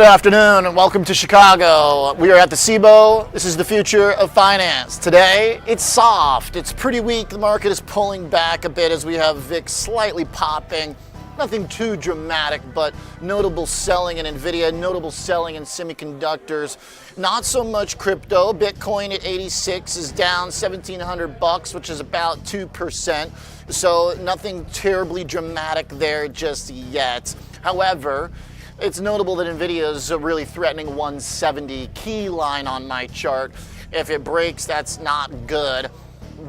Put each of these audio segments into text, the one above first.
Good afternoon and welcome to Chicago. We are at the Cboe. This is the future of finance. Today, it's soft. It's pretty weak. The market is pulling back a bit as we have VIX slightly popping. Nothing too dramatic, but notable selling in Nvidia, notable selling in semiconductors. Not so much crypto. Bitcoin at 86 is down $1,700, which is about 2%. So nothing terribly dramatic there just yet. However, it's notable that Nvidia is really threatening 170 key line on my chart. If it breaks, that's not good.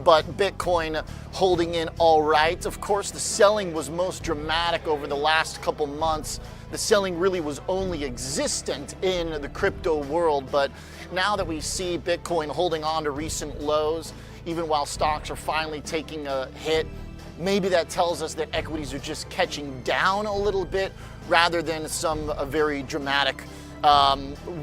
But Bitcoin holding in all right. Of course, the selling was most dramatic over the last couple months. The selling really was only existent in the crypto world. But now that we see Bitcoin holding on to recent lows, even while stocks are finally taking a hit, maybe that tells us that equities are just catching down a little bit rather than some very dramatic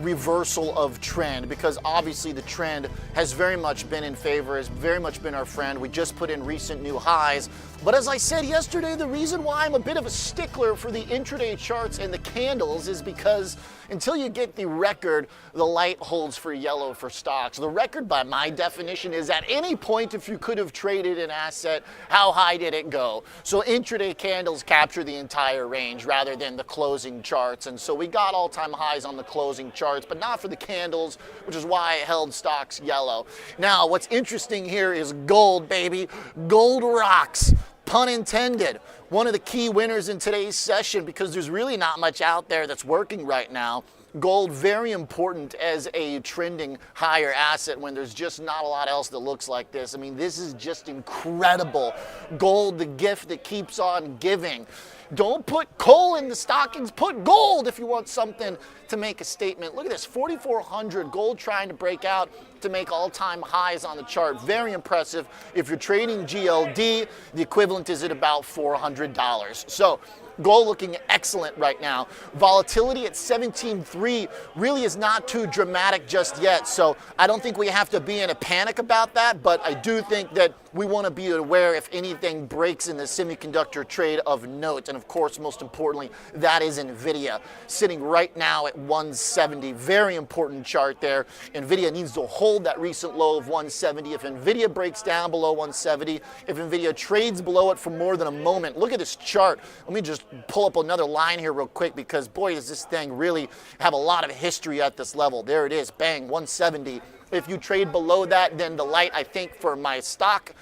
reversal of trend, because obviously the trend has very much been in favor, has very much been our friend. We just put in recent new highs. But as I said yesterday, the reason why I'm a bit of a stickler for the intraday charts and the candles is because until you get the record, the light holds for yellow for stocks. The record, by my definition, is at any point if you could have traded an asset, how high did it go? So intraday candles capture the entire range rather than the closing charts. And so we got all-time highs on the closing charts, but not for the candles, which is why I held stocks yellow. Now, what's interesting here is gold, baby. Gold rocks. Pun intended. One of the key winners in today's session, because there's really not much out there that's working right now. Gold, very important as a trending higher asset when there's just not a lot else that looks like this. I mean, this is just incredible. Gold, the gift that keeps on giving. Don't put coal in the stockings, put gold if you want something to make a statement. Look at this, 4,400, gold trying to break out to make all-time highs on the chart. Very impressive. If you're trading GLD, the equivalent is at about $400. So gold looking excellent right now. Volatility at 17.3 really is not too dramatic just yet. So I don't think we have to be in a panic about that, but I do think that we want to be aware if anything breaks in the semiconductor trade of note. And of course, most importantly, that is Nvidia, sitting right now at 170. Very important chart there. Nvidia needs to hold that recent low of 170. If Nvidia breaks down below 170, if Nvidia trades below it for more than a moment, look at this chart. Let me just pull up another line here real quick, because boy, does this thing really have a lot of history at this level. There it is, bang, 170. If you trade below that, then the light, I think, for my stock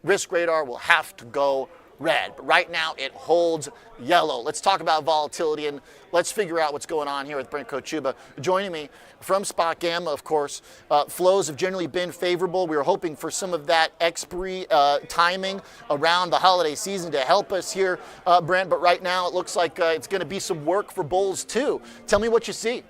risk radar will have to go red. But right now, it holds yellow. Let's talk about volatility and let's figure out what's going on here with Brent Kochuba. Joining me from SpotGamma, of course, flows have generally been favorable. We were hoping for some of that expiry timing around the holiday season to help us here, Brent. But right now, it looks like it's going to be some work for bulls, too. Tell me what you see.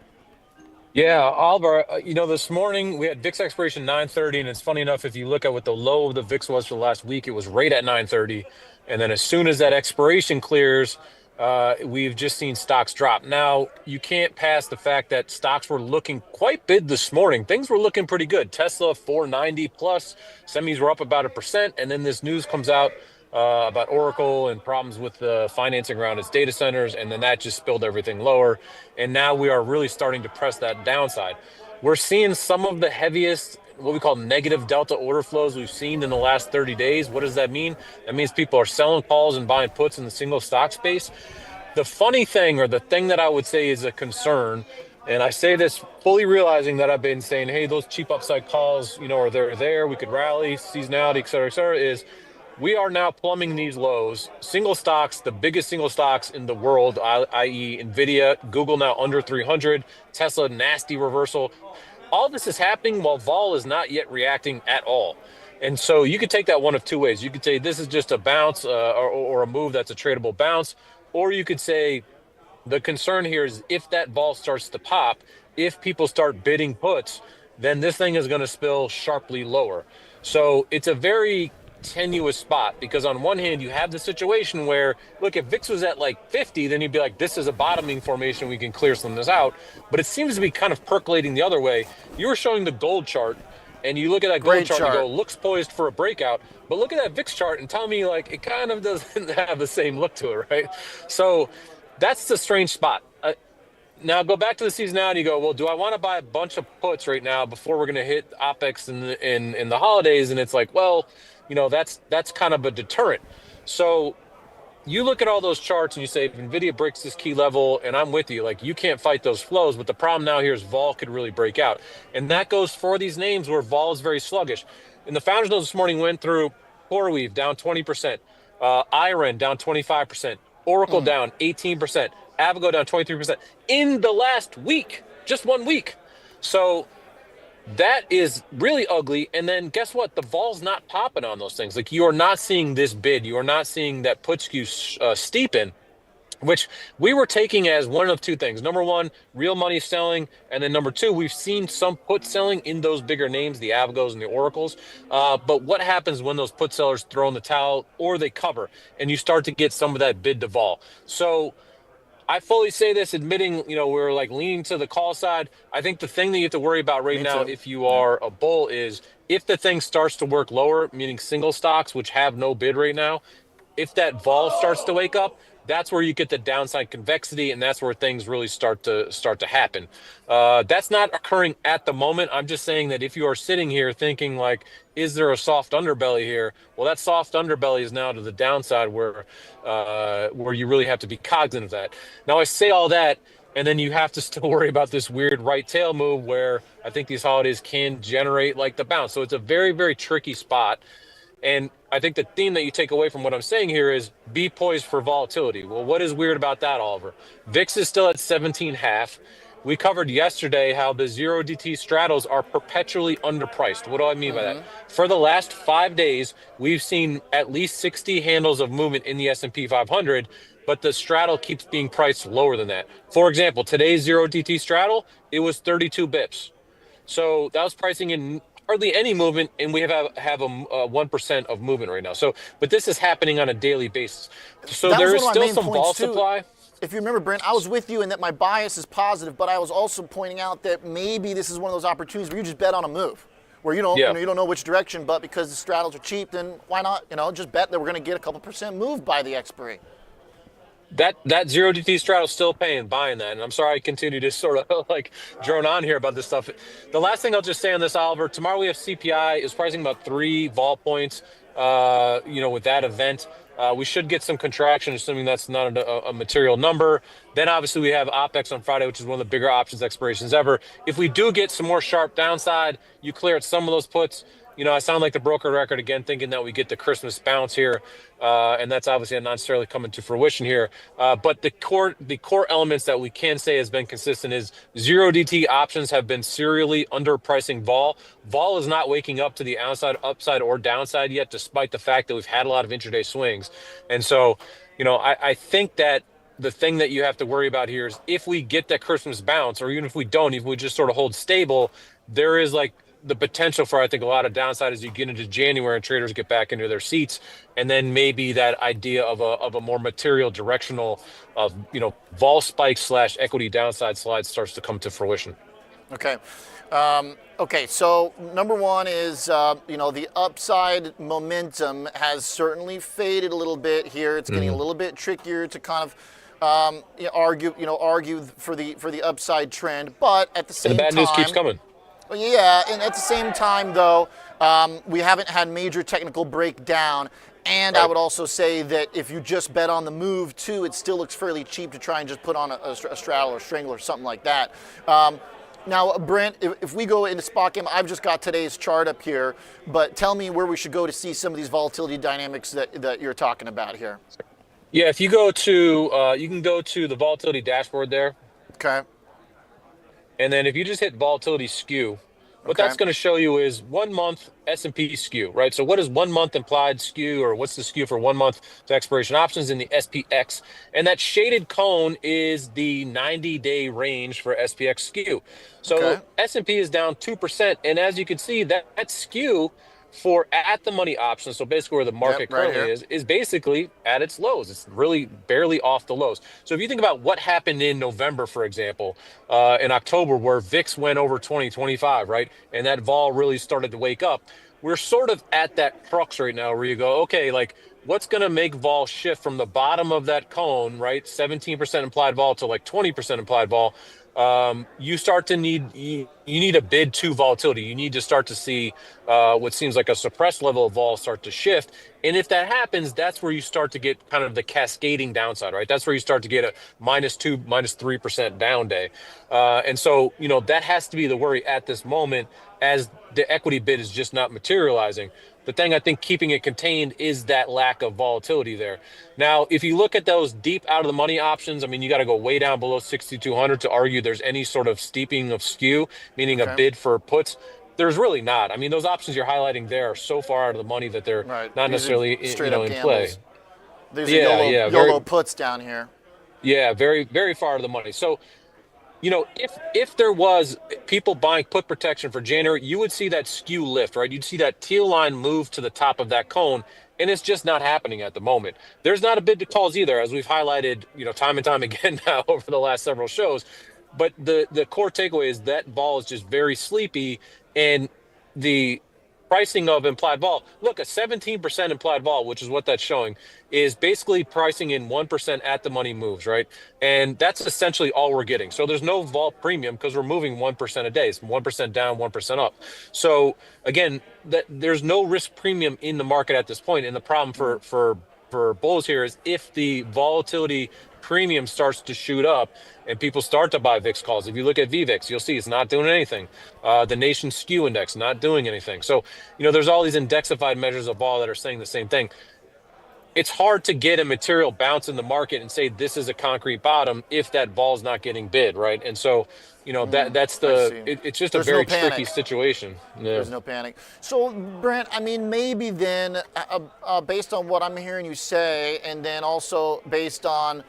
Yeah, Oliver, this morning we had VIX expiration 9:30, and it's funny enough, if you look at what the low of the VIX was for the last week, it was right at 9:30. And then as soon as that expiration clears, we've just seen stocks drop. Now, you can't pass the fact that stocks were looking quite bid this morning. Things were looking pretty good. Tesla, 490 plus, semis were up about 1%, and then this news comes out about Oracle and problems with the financing around its data centers, and then that just spilled everything lower. And now we are really starting to press that downside. We're seeing some of the heaviest, what we call negative delta order flows we've seen in the last 30 days. What does that mean? That means people are selling calls and buying puts in the single stock space. The funny thing, or the thing that I would say is a concern, and I say this fully realizing that I've been saying, hey, those cheap upside calls, are there, we could rally, seasonality, et cetera, is we are now plumbing these lows. Single stocks, the biggest single stocks in the world, i.e. Nvidia, Google now under 300, Tesla, nasty reversal. All this is happening while vol is not yet reacting at all. And so you could take that one of two ways. You could say this is just a bounce or a move that's a tradable bounce. Or you could say the concern here is if that vol starts to pop, if people start bidding puts, then this thing is going to spill sharply lower. So it's a very tenuous spot, because on one hand you have the situation where, look, if VIX was at like 50, then you'd be like, this is a bottoming formation, we can clear some of this out. But it seems to be kind of percolating the other way. You were showing the gold chart, and you look at that gold chart and you go, looks poised for a breakout. But look at that VIX chart and tell me, like, it kind of doesn't have the same look to it, right? So that's the strange spot. Now go back to the seasonality. You go, well, do I want to buy a bunch of puts right now before we're going to hit OPEX in the holidays? And it's like, well, that's kind of a deterrent. So you look at all those charts and you say, if NVIDIA breaks this key level, and I'm with you, like you can't fight those flows. But the problem now here is vol could really break out. And that goes for these names where vol is very sluggish. And the founders note this morning went through CoreWeave down 20%, IREN down 25%, Oracle down 18%, Avigo down 23% in the last week, just 1 week. So that is really ugly. And then guess what? The vol's not popping on those things. Like you are not seeing this bid. You are not seeing that put skew steepen, which we were taking as one of two things. Number one, real money selling. And then number two, we've seen some put selling in those bigger names, the Avigos and the Oracles. But what happens when those put sellers throw in the towel or they cover and you start to get some of that bid to vol? So I fully say this, admitting, we're like leaning to the call side. I think the thing that you have to worry about right now, if you are a bull, is if the thing starts to work lower, meaning single stocks, which have no bid right now, if that vol starts to wake up, that's where you get the downside convexity, and that's where things really start to happen. That's not occurring at the moment. I'm just saying that if you are sitting here thinking like, is there a soft underbelly here? Well, that soft underbelly is now to the downside where you really have to be cognizant of that. Now, I say all that, and then you have to still worry about this weird right tail move where I think these holidays can generate like the bounce. So it's a very, very tricky spot. And I think the theme that you take away from what I'm saying here is be poised for volatility. Well, what is weird about that, Oliver? VIX is still at 17.5. We covered yesterday how the 0DT straddles are perpetually underpriced. What do I mean by that? For the last 5 days, we've seen at least 60 handles of movement in the S&P 500, but the straddle keeps being priced lower than that. For example, today's 0DT straddle, it was 32 bips. So that was pricing in hardly any movement, and we have a 1% of movement right now. So, but this is happening on a daily basis. So there is still some vol supply. If you remember, Brent, I was with you in that my bias is positive, but I was also pointing out that maybe this is one of those opportunities where you just bet on a move, where you don't know which direction, but because the straddles are cheap, then why not, just bet that we're going to get a couple percent move by the expiry. That 0DT straddle still buying that. And I'm sorry I continue to sort of like drone on here about this stuff. The last thing I'll just say on this, Oliver, tomorrow we have CPI is pricing about 3 vol points, with that event. We should get some contraction, assuming that's not a material number. Then obviously we have OPEX on Friday, which is one of the bigger options expirations ever. If we do get some more sharp downside, you clear out some of those puts. I sound like the broker record again, thinking that we get the Christmas bounce here, and that's obviously not necessarily coming to fruition here. But the core elements that we can say has been consistent is 0DT options have been serially underpricing vol. Vol is not waking up to the upside or downside yet, despite the fact that we've had a lot of intraday swings. And so, I think that the thing that you have to worry about here is if we get that Christmas bounce, or even if we don't, if we just sort of hold stable, there is like the potential for, I think, a lot of downside as you get into January and traders get back into their seats. And then maybe that idea of a more material directional of, vol spike / equity downside slide starts to come to fruition. Okay. So number one is, the upside momentum has certainly faded a little bit here. It's getting a little bit trickier to kind of argue for the upside trend. But at the same time, the bad news keeps coming. Yeah, and at the same time, though, we haven't had major technical breakdown. And I would also say that if you just bet on the move, too, it still looks fairly cheap to try and just put on a straddle or strangle or something like that. Now, Brent, if we go into SpotGamma, I've just got today's chart up here, but tell me where we should go to see some of these volatility dynamics that you're talking about here. Yeah, if you go to, you can go to the volatility dashboard there. Okay. And then if you just hit volatility skew, what that's going to show you is 1 month S&P skew, right? So what is 1 month implied skew, or what's the skew for 1 month to expiration options in the SPX? And that shaded cone is the 90-day range for SPX skew. So S&P is down 2%. And as you can see, that skew for at the money option, so basically where the market currently is basically at its lows. It's really barely off the lows. So if you think about what happened in November, for example, in October, where VIX went over 20, 25, right? And that vol really started to wake up. we're sort of at that crux right now where you go, okay, like what's going to make vol shift from the bottom of that cone, right? 17% implied vol to like 20% implied vol. You start to you need a bid to volatility. You need to start to see what seems like a suppressed level of vol start to shift. And if that happens, that's where you start to get kind of the cascading downside, right? That's where you start to get a -2, -3% down day. And so, that has to be the worry at this moment as the equity bid is just not materializing. The thing I think keeping it contained is that lack of volatility there. Now, if you look at those deep out of the money options, I mean, you got to go way down below 6,200 to argue there's any sort of steeping of skew, meaning a bid for puts. There's really not. I mean, those options you're highlighting there are so far out of the money that they're not necessarily in play. These are YOLO puts down here. Yeah, very, very far out of the money. So, if there was people buying put protection for January, you would see that skew lift, right? You'd see that teal line move to the top of that cone, and it's just not happening at the moment. There's not a bid to calls either, as we've highlighted, time and time again now over the last several shows. But the core takeaway is that vol is just very sleepy, and the pricing of implied vol, look, a 17% implied vol, which is what that's showing, is basically pricing in 1% at the money moves, right? And that's essentially all we're getting. So there's no vol premium because we're moving 1% a day. It's 1% down, 1% up. So again, there's no risk premium in the market at this point. And the problem for bulls here is if the volatility premium starts to shoot up and people start to buy VIX calls. If you look at VVIX, you'll see it's not doing anything. The nation skew index, not doing anything. So, there's all these indexified measures of vol that are saying the same thing. It's hard to get a material bounce in the market and say this is a concrete bottom if that vol is not getting bid, right? And so, that's it's just a very tricky situation. Yeah. There's no panic. So, Brent, I mean, maybe then, based on what I'm hearing you say, and then also based on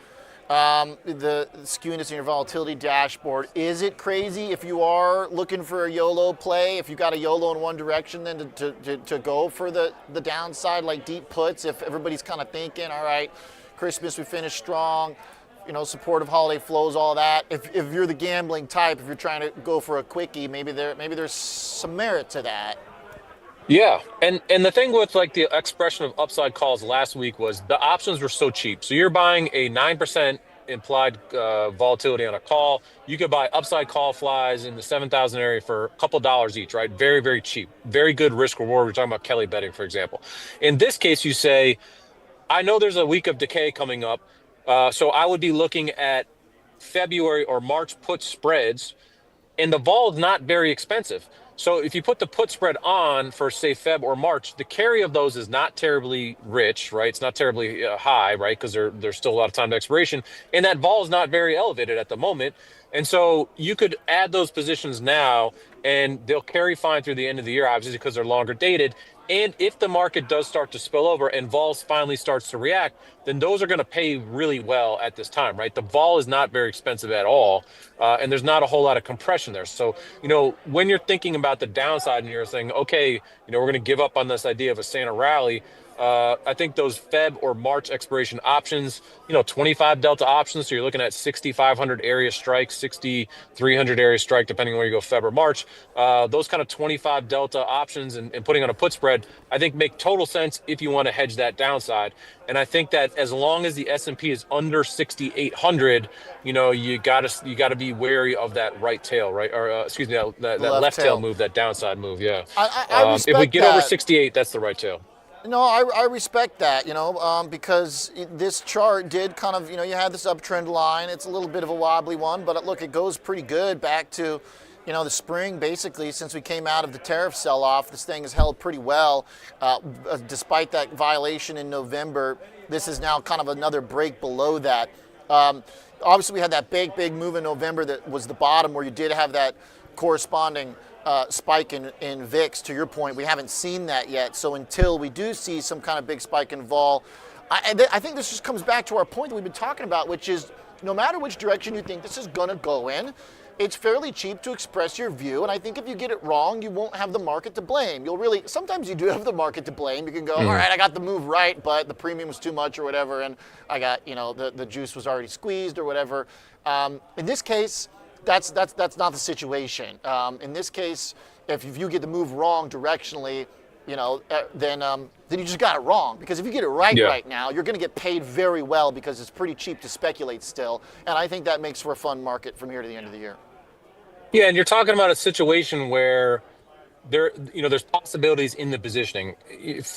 the skewness in your volatility dashboard, is it crazy if you are looking for a YOLO play, if you got a YOLO in one direction, then to go for the downside like deep puts, if everybody's kind of thinking, all right, Christmas we finished strong, supportive holiday flows, all that. If you're the gambling type, if you're trying to go for a quickie, maybe there's some merit to that. Yeah, and the thing with like the expression of upside calls last week was the options were so cheap. So you're buying a 9% implied volatility on a call. You could buy upside call flies in the 7,000 area for a couple dollars each, right? Very, very cheap. Very good risk reward. We're talking about Kelly betting, for example. In this case, you say, I know there's a week of decay coming up, so I would be looking at February or March put spreads, and the vol is not very expensive. So if you put the put spread on for, say, Feb or March, the carry of those is not terribly rich, right? It's not terribly high, right? Because there's still a lot of time to expiration. And that vol is not very elevated at the moment. And so you could add those positions now, and they'll carry fine through the end of the year, obviously, because they're longer dated. And if the market does start to spill over and vols finally starts to react, then those are going to pay really well at this time, right? The vol is not very expensive at all, and there's not a whole lot of compression there. So, when you're thinking about the downside and you're saying, okay, we're going to give up on this idea of a Santa rally, I think those Feb or March expiration options, 25 delta options. So you're looking at 6,500 area strike, 6,300 area strike, depending on where you go, Feb or March. Those kind of 25 delta options and putting on a put spread, I think make total sense if you want to hedge that downside. And I think that as long as the S&P is under 6,800, you gotta be wary of that right tail, right? Or that left tail move, that downside move. Yeah. I respect if we get that. over 68, that's the right tail. No, I respect that, because this chart did kind of, you had this uptrend line. It's a little bit of a wobbly one, but look, it goes pretty good back to, the spring, basically, since we came out of the tariff sell-off. This thing has held pretty well. Despite that violation in November, this is now kind of another break below that. Obviously, we had that big move in November that was the bottom where you did have that corresponding spike in VIX. To your point, we haven't seen that yet. So until we do see some kind of big spike in vol, I think this just comes back to our point that we've been talking about, which is no matter which direction you think this is going to go in, it's fairly cheap to express your view. And I think if you get it wrong, you won't have the market to blame. Sometimes you do have the market to blame. You can go, all right, I got the move right, but the premium was too much or whatever, and I got, the juice was already squeezed or whatever. In this case, that's not the situation. In this case, if you get the move wrong directionally, then you just got it wrong. Because if you get it right now, you're going to get paid very well because it's pretty cheap to speculate still. And I think that makes for a fun market from here to the end of the year. Yeah, and you're talking about a situation where there's possibilities in the positioning.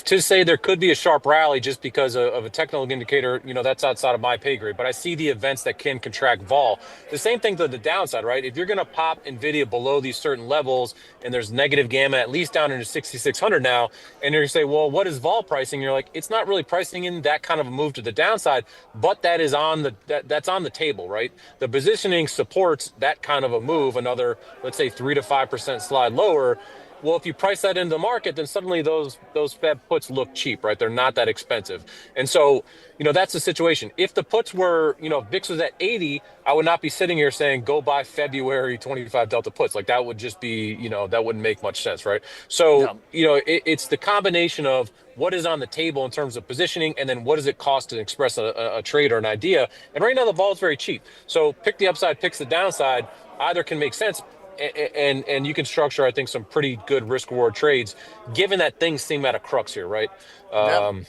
To say there could be a sharp rally just because of a technical indicator, that's outside of my pay grade. But I see the events that can contract vol. The same thing to the downside, right? If you're going to pop NVIDIA below these certain levels and there's negative gamma at least down into 6,600 now, and you're going to say, well, what is vol pricing? You're like, it's not really pricing in that kind of a move to the downside, but that is that's on the table, right? The positioning supports that kind of a move, another, let's say 3 to 5% slide lower. Well, if you price that into the market, then suddenly those Fed puts look cheap, right? They're not that expensive. And so, that's the situation. If the puts were, VIX was at 80, I would not be sitting here saying, go buy February 25 Delta puts. Like that would just be, that wouldn't make much sense, right? So, it's the combination of what is on the table in terms of positioning, and then what does it cost to express a trade or an idea. And right now the vol is very cheap. So pick the upside, picks the downside. Either can make sense. And you can structure, I think, some pretty good risk reward trades, given that things seem at a crux here, right? And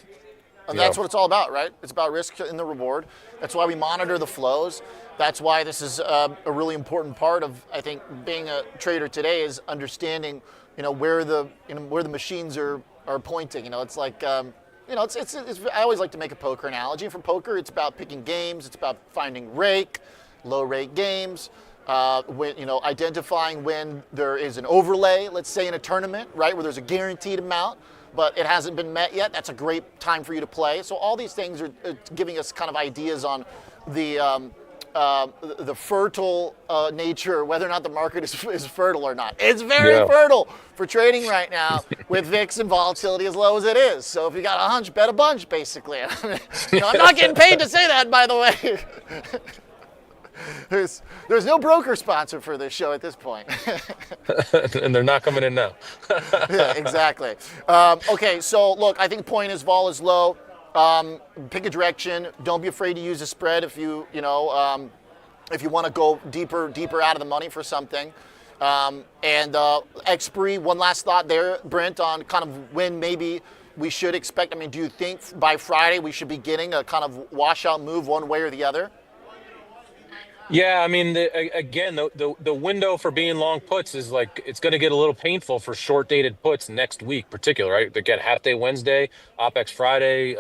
that's what it's all about, right? It's about risk in the reward. That's why we monitor the flows. That's why this is a really important part of, I think, being a trader today is understanding, where the machines are pointing. It's like, it's I always like to make a poker analogy. For poker, it's about picking games. It's about finding rake, low rake games. Identifying when there is an overlay, let's say in a tournament, right, where there's a guaranteed amount, but it hasn't been met yet. That's a great time for you to play. So all these things are giving us kind of ideas on the fertile nature, whether or not the market is fertile or not. It's very fertile for trading right now with VIX and volatility as low as it is. So if you got a hunch, bet a bunch, basically. I'm not getting paid to say that, by the way. There's no broker sponsor for this show at this point. And they're not coming in now. Yeah, exactly. Okay, so look, I think the point is vol is low. Pick a direction. Don't be afraid to use a spread if you want to go deeper out of the money for something. Expiry, one last thought there, Brent, on kind of when maybe we should expect. I mean, do you think by Friday we should be getting a kind of washout move one way or the other? Yeah, I mean, the window for being long puts is like, it's going to get a little painful for short dated puts next week, particularly, right? Again, half day Wednesday, OPEX Friday,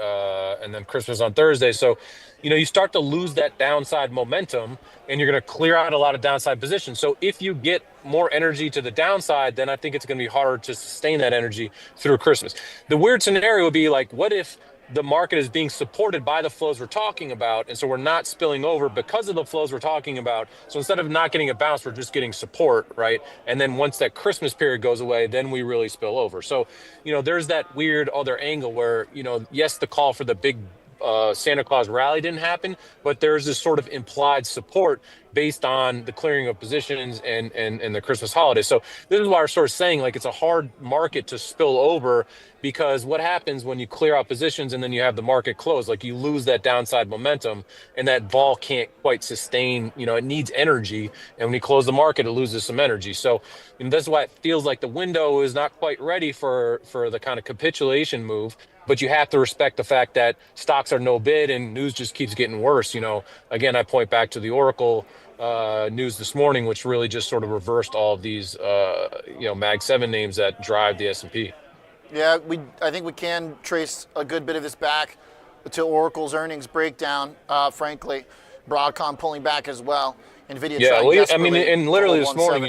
and then Christmas on Thursday. So, you start to lose that downside momentum, and you're going to clear out a lot of downside positions. So if you get more energy to the downside, then I think it's going to be harder to sustain that energy through Christmas. The weird scenario would be like, what if the market is being supported by the flows we're talking about, and so we're not spilling over because of the flows we're talking about. So instead of not getting a bounce, we're just getting support, right? And then once that Christmas period goes away, then we really spill over. So, there's that weird other angle where, yes, the call for the big Santa Claus rally didn't happen, but there's this sort of implied support based on the clearing of positions and the Christmas holiday. So this is why we're sort of saying, like, it's a hard market to spill over, because what happens when you clear out positions and then you have the market close, like you lose that downside momentum, and that vol can't quite sustain, it needs energy. And when you close the market, it loses some energy. So that's why it feels like the window is not quite ready for the kind of capitulation move. But you have to respect the fact that stocks are no bid and news just keeps getting worse. Again, I point back to the Oracle news this morning, which really just sort of reversed all of these, Mag 7 names that drive the S&P. Yeah, I think we can trace a good bit of this back to Oracle's earnings breakdown, frankly. Broadcom pulling back as well. NVIDIA and literally this morning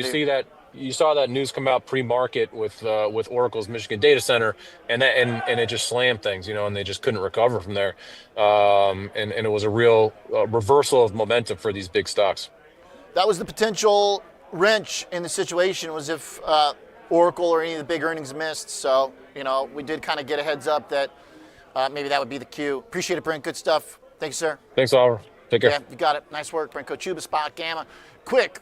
you saw that news come out pre-market with Oracle's Michigan data center, and it just slammed things, and they just couldn't recover from there. And it was a real reversal of momentum for these big stocks. That was the potential wrench in the situation, was if Oracle or any of the big earnings missed. So, we did kind of get a heads up that maybe that would be the cue. Appreciate it, Brent. Good stuff. Thank you, sir. Thanks, Oliver. Take care. Yeah, you got it. Nice work, Brent Kochuba, SpotGamma. Quick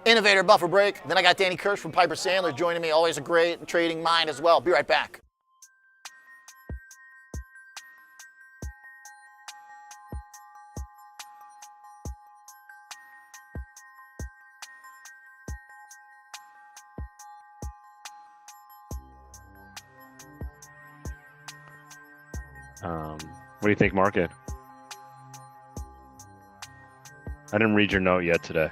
innovator buffer break. Then I got Danny Kirsch from Piper Sandler joining me. Always a great trading mind as well. Be right back. What do you think, market? I didn't read your note yet today.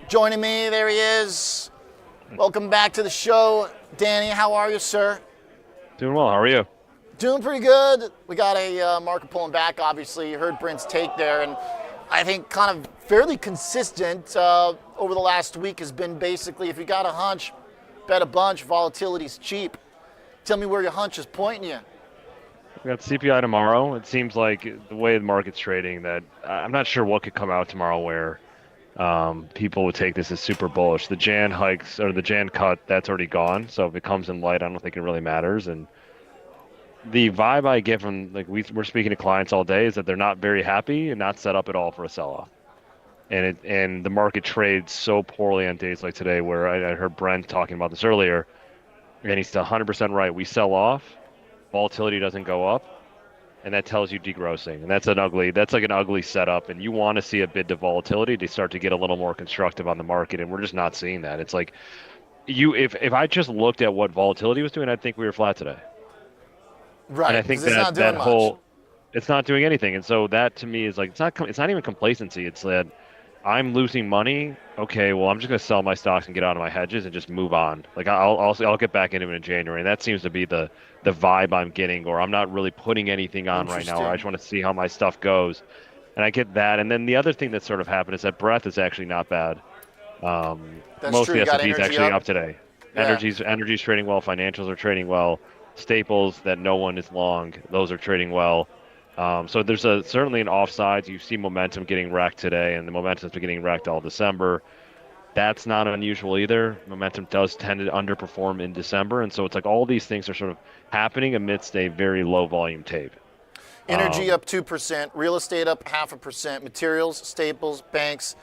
Joining me, there he is. Welcome back to the show. Danny, how are you, sir? Doing well. How are you? Doing pretty good. We got a market pulling back, obviously. You heard Brent's take there, and I think kind of fairly consistent over the last week has been basically, if you got a hunch, bet a bunch, volatility's cheap. Tell me where your hunch is pointing you. We got CPI tomorrow. It seems like the way the market's trading that I'm not sure what could come out tomorrow where people would take this as super bullish. The Jan hikes or the Jan cut, that's already gone. So if it comes in light, I don't think it really matters. And the vibe I get from we're speaking to clients all day is that they're not very happy and not set up at all for a sell-off. And the market trades so poorly on days like today, where I heard Brent talking about this earlier, and he's 100% right. We sell off, volatility doesn't go up, and that tells you degrossing. And that's like an ugly setup. And you want to see a bid to volatility to start to get a little more constructive on the market, and we're just not seeing that. It's like if I just looked at what volatility was doing, I'd think we were flat today. Right. And I think that whole, it's not doing anything. And so that to me is like, it's not even complacency. It's that I'm losing money. Okay, well, I'm just going to sell my stocks and get out of my hedges and just move on. Like I'll get back into it in January. And that seems to be the vibe I'm getting, or I'm not really putting anything on right now. Or I just want to see how my stuff goes. And I get that. And then the other thing that sort of happened is that breadth is actually not bad. Most of the S&P is actually up today. Yeah. Energy's trading well. Financials are trading well. Staples that no one is long, those are trading well. So there's certainly an offsides. You see momentum getting wrecked today, and the momentum's been getting wrecked all December. That's not unusual either. Momentum does tend to underperform in December, and so it's like all these things are sort of happening amidst a very low volume tape. Energy up 2%, real estate up 0.5%, materials, staples, banks,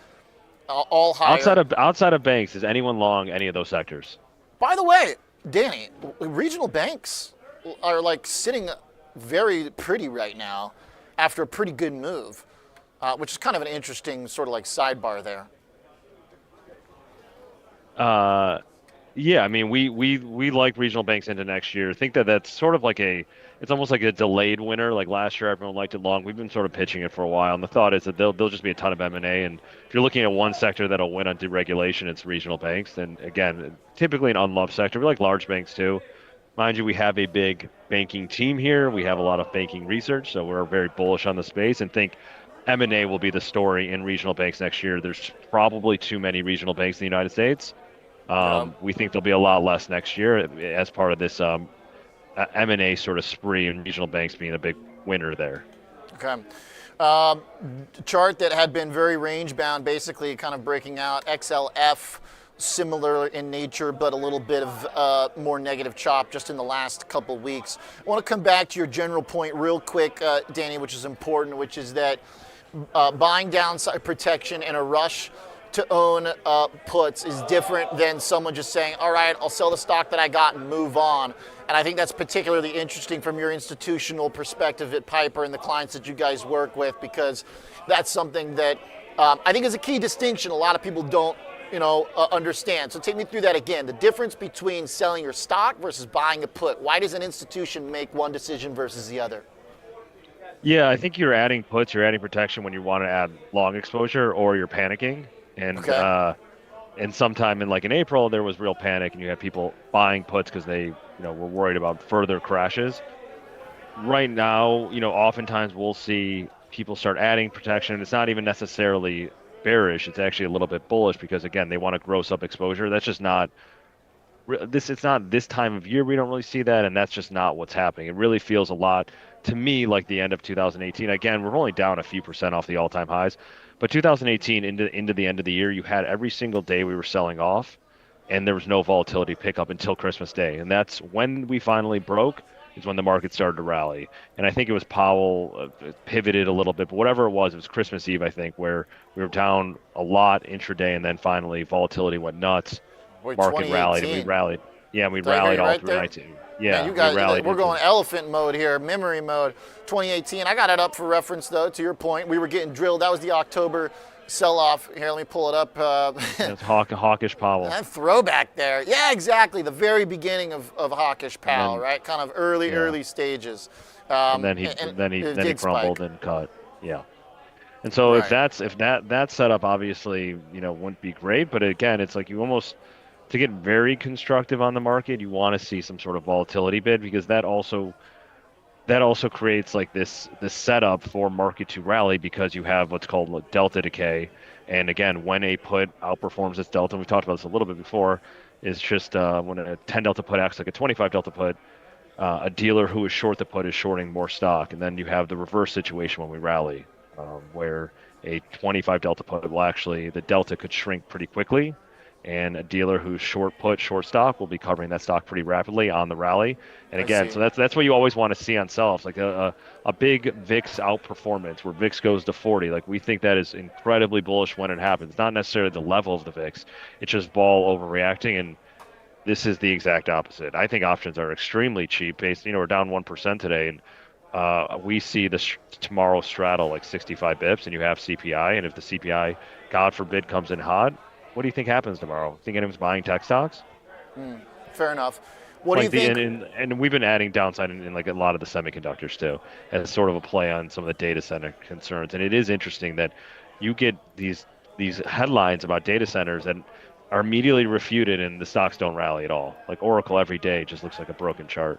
all higher. Outside of banks, is anyone long any of those sectors? By the way, Danny, regional banks are like sitting very pretty right now after a pretty good move, which is kind of an interesting sort of like sidebar there. Yeah, I mean, we like regional banks into next year. I think that's sort of like it's almost like a delayed winner. Like last year, everyone liked it long. We've been sort of pitching it for a while, and the thought is that there'll just be a ton of M&A. And if you're looking at one sector that'll win on deregulation, it's regional banks. And again, typically an unloved sector. We like large banks too. Mind you, we have a big banking team here. We have a lot of banking research, so we're very bullish on the space and think M&A will be the story in regional banks next year. There's probably too many regional banks in the United States. We think there'll be a lot less next year as part of this M&A sort of spree, and regional banks being a big winner there. Okay. Chart that had been very range bound, basically kind of breaking out. XLF, similar in nature, but a little bit of more negative chop just in the last couple weeks. I want to come back to your general point real quick, Danny, which is important, which is that buying downside protection in a rush to own puts is different than someone just saying, all right, I'll sell the stock that I got and move on. And I think that's particularly interesting from your institutional perspective at Piper and the clients that you guys work with, because that's something that I think is a key distinction a lot of people don't understand. So take me through that again. The difference between selling your stock versus buying a put. Why does an institution make one decision versus the other? Yeah, I think you're adding puts, you're adding protection when you want to add long exposure, or you're panicking. And and sometime in April, there was real panic, and you had people buying puts because they were worried about further crashes. Right now, oftentimes we'll see people start adding protection. It's not even necessarily bearish. It's actually a little bit bullish because, again, they want to gross up exposure. That's just not this. It's not this time of year we don't really see that, and that's just not what's happening. It really feels a lot to me like the end of 2018. Again, we're only down a few percent off the all-time highs, but 2018 into the end of the year, you had every single day we were selling off, and there was no volatility pickup until Christmas Day, and that's when we finally broke. Is when the market started to rally, and I think it was Powell pivoted a little bit, but whatever it was Christmas Eve, I think, where we were down a lot intraday, and then finally volatility went nuts. Boy, Market rallied, and we rallied. Yeah, we rallied all through 19. Yeah, man, you guys, we rallied. we're going elephant mode here, memory mode. 2018. I got it up for reference though. To your point, we were getting drilled. That was the October sell-off. Here, let me pull it up. It's hawkish Powell. That throwback there. Yeah, exactly. The very beginning of hawkish Powell, right? Kind of early stages. And then he crumbled and cut. Yeah. And so Right. if that setup obviously wouldn't be great, but again, it's like you almost to get very constructive on the market, you want to see some sort of volatility bid because that also creates like this setup for market to rally because you have what's called delta decay. And again, when a put outperforms its delta, and we've talked about this a little bit before, is just when a 10 delta put acts like a 25 delta put, a dealer who is short the put is shorting more stock. And then you have the reverse situation when we rally, where a 25 delta put will actually, the delta could shrink pretty quickly. And a dealer who's short stock will be covering that stock pretty rapidly on the rally. And again, so that's what you always want to see on sell-offs, like a big VIX outperformance where VIX goes to 40. Like we think that is incredibly bullish when it happens. Not necessarily the level of the VIX, it's just vol overreacting. And this is the exact opposite. I think options are extremely cheap. We're down 1% today, and we see tomorrow straddle like 65 bips, and you have CPI. And if the CPI, God forbid, comes in hot, what do you think happens tomorrow? Think anyone's buying tech stocks? Fair enough. What do you think? And we've been adding downside in like a lot of the semiconductors too, as sort of a play on some of the data center concerns. And it is interesting that you get these headlines about data centers that are immediately refuted, and the stocks don't rally at all. Like Oracle every day just looks like a broken chart.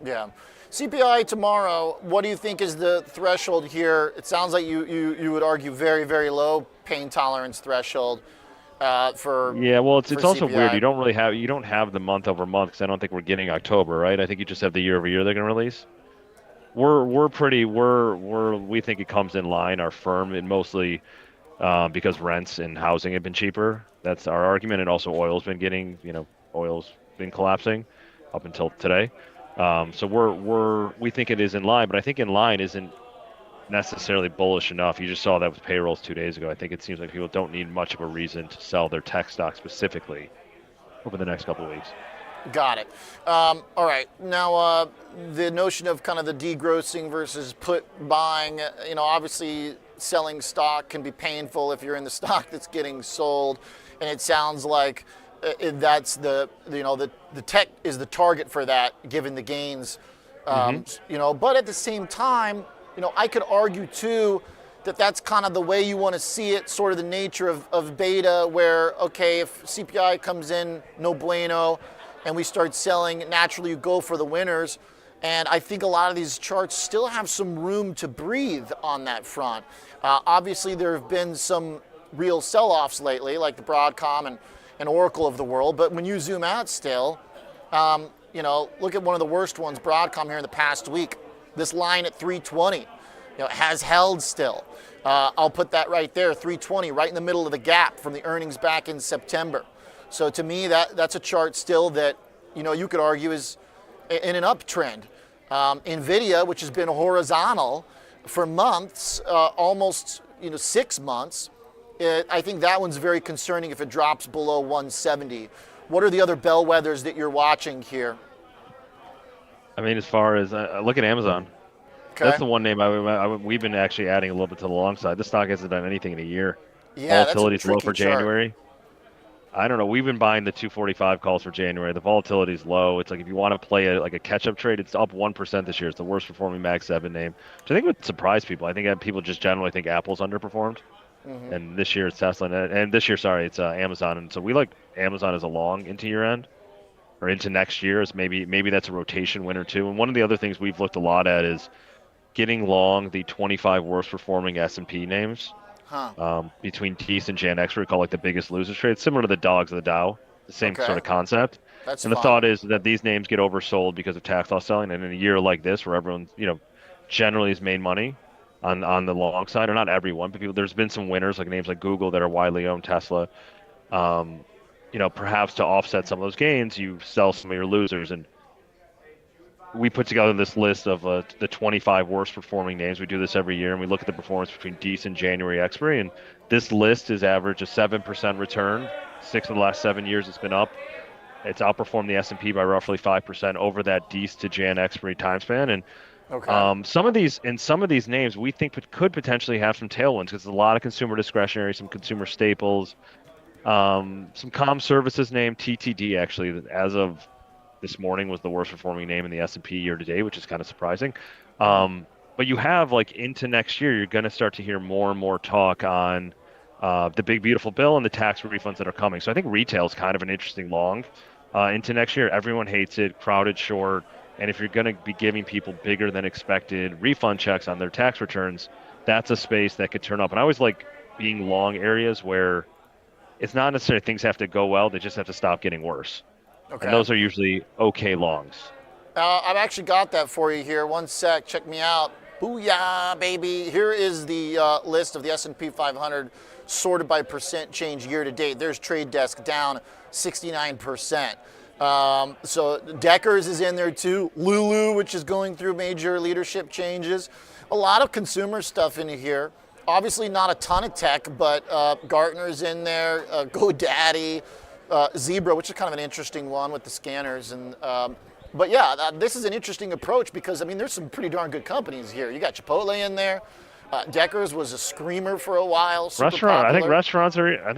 Yeah. CPI tomorrow, what do you think is the threshold here? It sounds like you would argue very, very low pain tolerance threshold. It's also weird. You don't have the month over month because I don't think we're getting October, right? I think you just have the year over year they're going to release. We think it comes in line. Our firm, and mostly because rents and housing have been cheaper. That's our argument, and also oil's been collapsing up until today. So we think it is in line, but I think in line isn't necessarily bullish enough. You just saw that with payrolls 2 days ago. I think it seems like people don't need much of a reason to sell their tech stock specifically over the next couple of weeks. Got it. All right. Now, the notion of kind of the degrossing versus put buying, obviously selling stock can be painful if you're in the stock that's getting sold. And it sounds like that's the tech is the target for that, given the gains. But at the same time, I could argue too that that's kind of the way you want to see it, sort of the nature of beta, where, okay, if CPI comes in, no bueno, and we start selling, naturally you go for the winners. And I think a lot of these charts still have some room to breathe on that front. Obviously, there have been some real sell-offs lately, like the Broadcom and Oracle of the world. But when you zoom out still, look at one of the worst ones, Broadcom, here in the past week. This line at 320, has held still. I'll put that right there, 320, right in the middle of the gap from the earnings back in September. So to me, that's a chart still that, you could argue is in an uptrend. NVIDIA, which has been horizontal for months, almost 6 months, I think that one's very concerning if it drops below 170. What are the other bellwethers that you're watching here? I mean, as far as look at Amazon. Okay. That's the one name we've been actually adding a little bit to the long side. This stock hasn't done anything in a year. Yeah, volatility's low for chart. January. I don't know. We've been buying the 245 calls for January. The volatility's low. It's like if you want to play like a catch-up trade, it's up 1% this year. It's the worst performing Mag 7 name, which I think would surprise people. I think that people just generally think Apple's underperformed. Mm-hmm. And this year it's Tesla, and this year, it's Amazon. And so we like Amazon as a long into year end. Or into next year, is maybe that's a rotation winner too. And one of the other things we've looked a lot at is getting long the 25 worst performing S&P names between Tease and Jan X, we call like the biggest losers trade, similar to the dogs of the Dow, the same sort of concept. That's and the thought is that these names get oversold because of tax loss selling, and in a year like this where everyone's generally has made money on the long side, or not everyone, but people. There's been some winners, like names like Google that are widely owned, Tesla. Um, perhaps to offset some of those gains, you sell some of your losers. And we put together this list of the 25 worst performing names. We do this every year, and we look at the performance between decent January expiry. And this list is average a 7% return. 6 of the last 7 years it's been up. It's outperformed the S&P by roughly 5% over that Dec to Jan expiry time span. And Okay. some of these names we think could potentially have some tailwinds because there's a lot of consumer discretionary, some consumer staples, some comm services name TTD actually as of this morning was the worst performing name in the S&P year to date, which is kind of surprising. But you have like into next year, you're going to start to hear more and more talk on the big beautiful bill and the tax refunds that are coming. So I think retail is kind of an interesting long into next year. Everyone hates it, crowded short, and if you're going to be giving people bigger than expected refund checks on their tax returns, that's a space that could turn up. And I always like being long areas where it's not necessarily things have to go well; they just have to stop getting worse. And Okay. those are usually okay longs. I've actually got that for you here. One sec. Check me out. Booyah, baby. Here is the list of the S&P 500 sorted by percent change year to date. There's Trade Desk down 69%. So Deckers is in there too. Lulu, which is going through major leadership changes. A lot of consumer stuff in here. Obviously not a ton of tech, but Gartner's in there. GoDaddy, Zebra, which is kind of an interesting one with the scanners. And but yeah, this is an interesting approach because I mean, there's some pretty darn good companies here. You got Chipotle in there. Deckers was a screamer for a while. Super Restaurant. I think popular.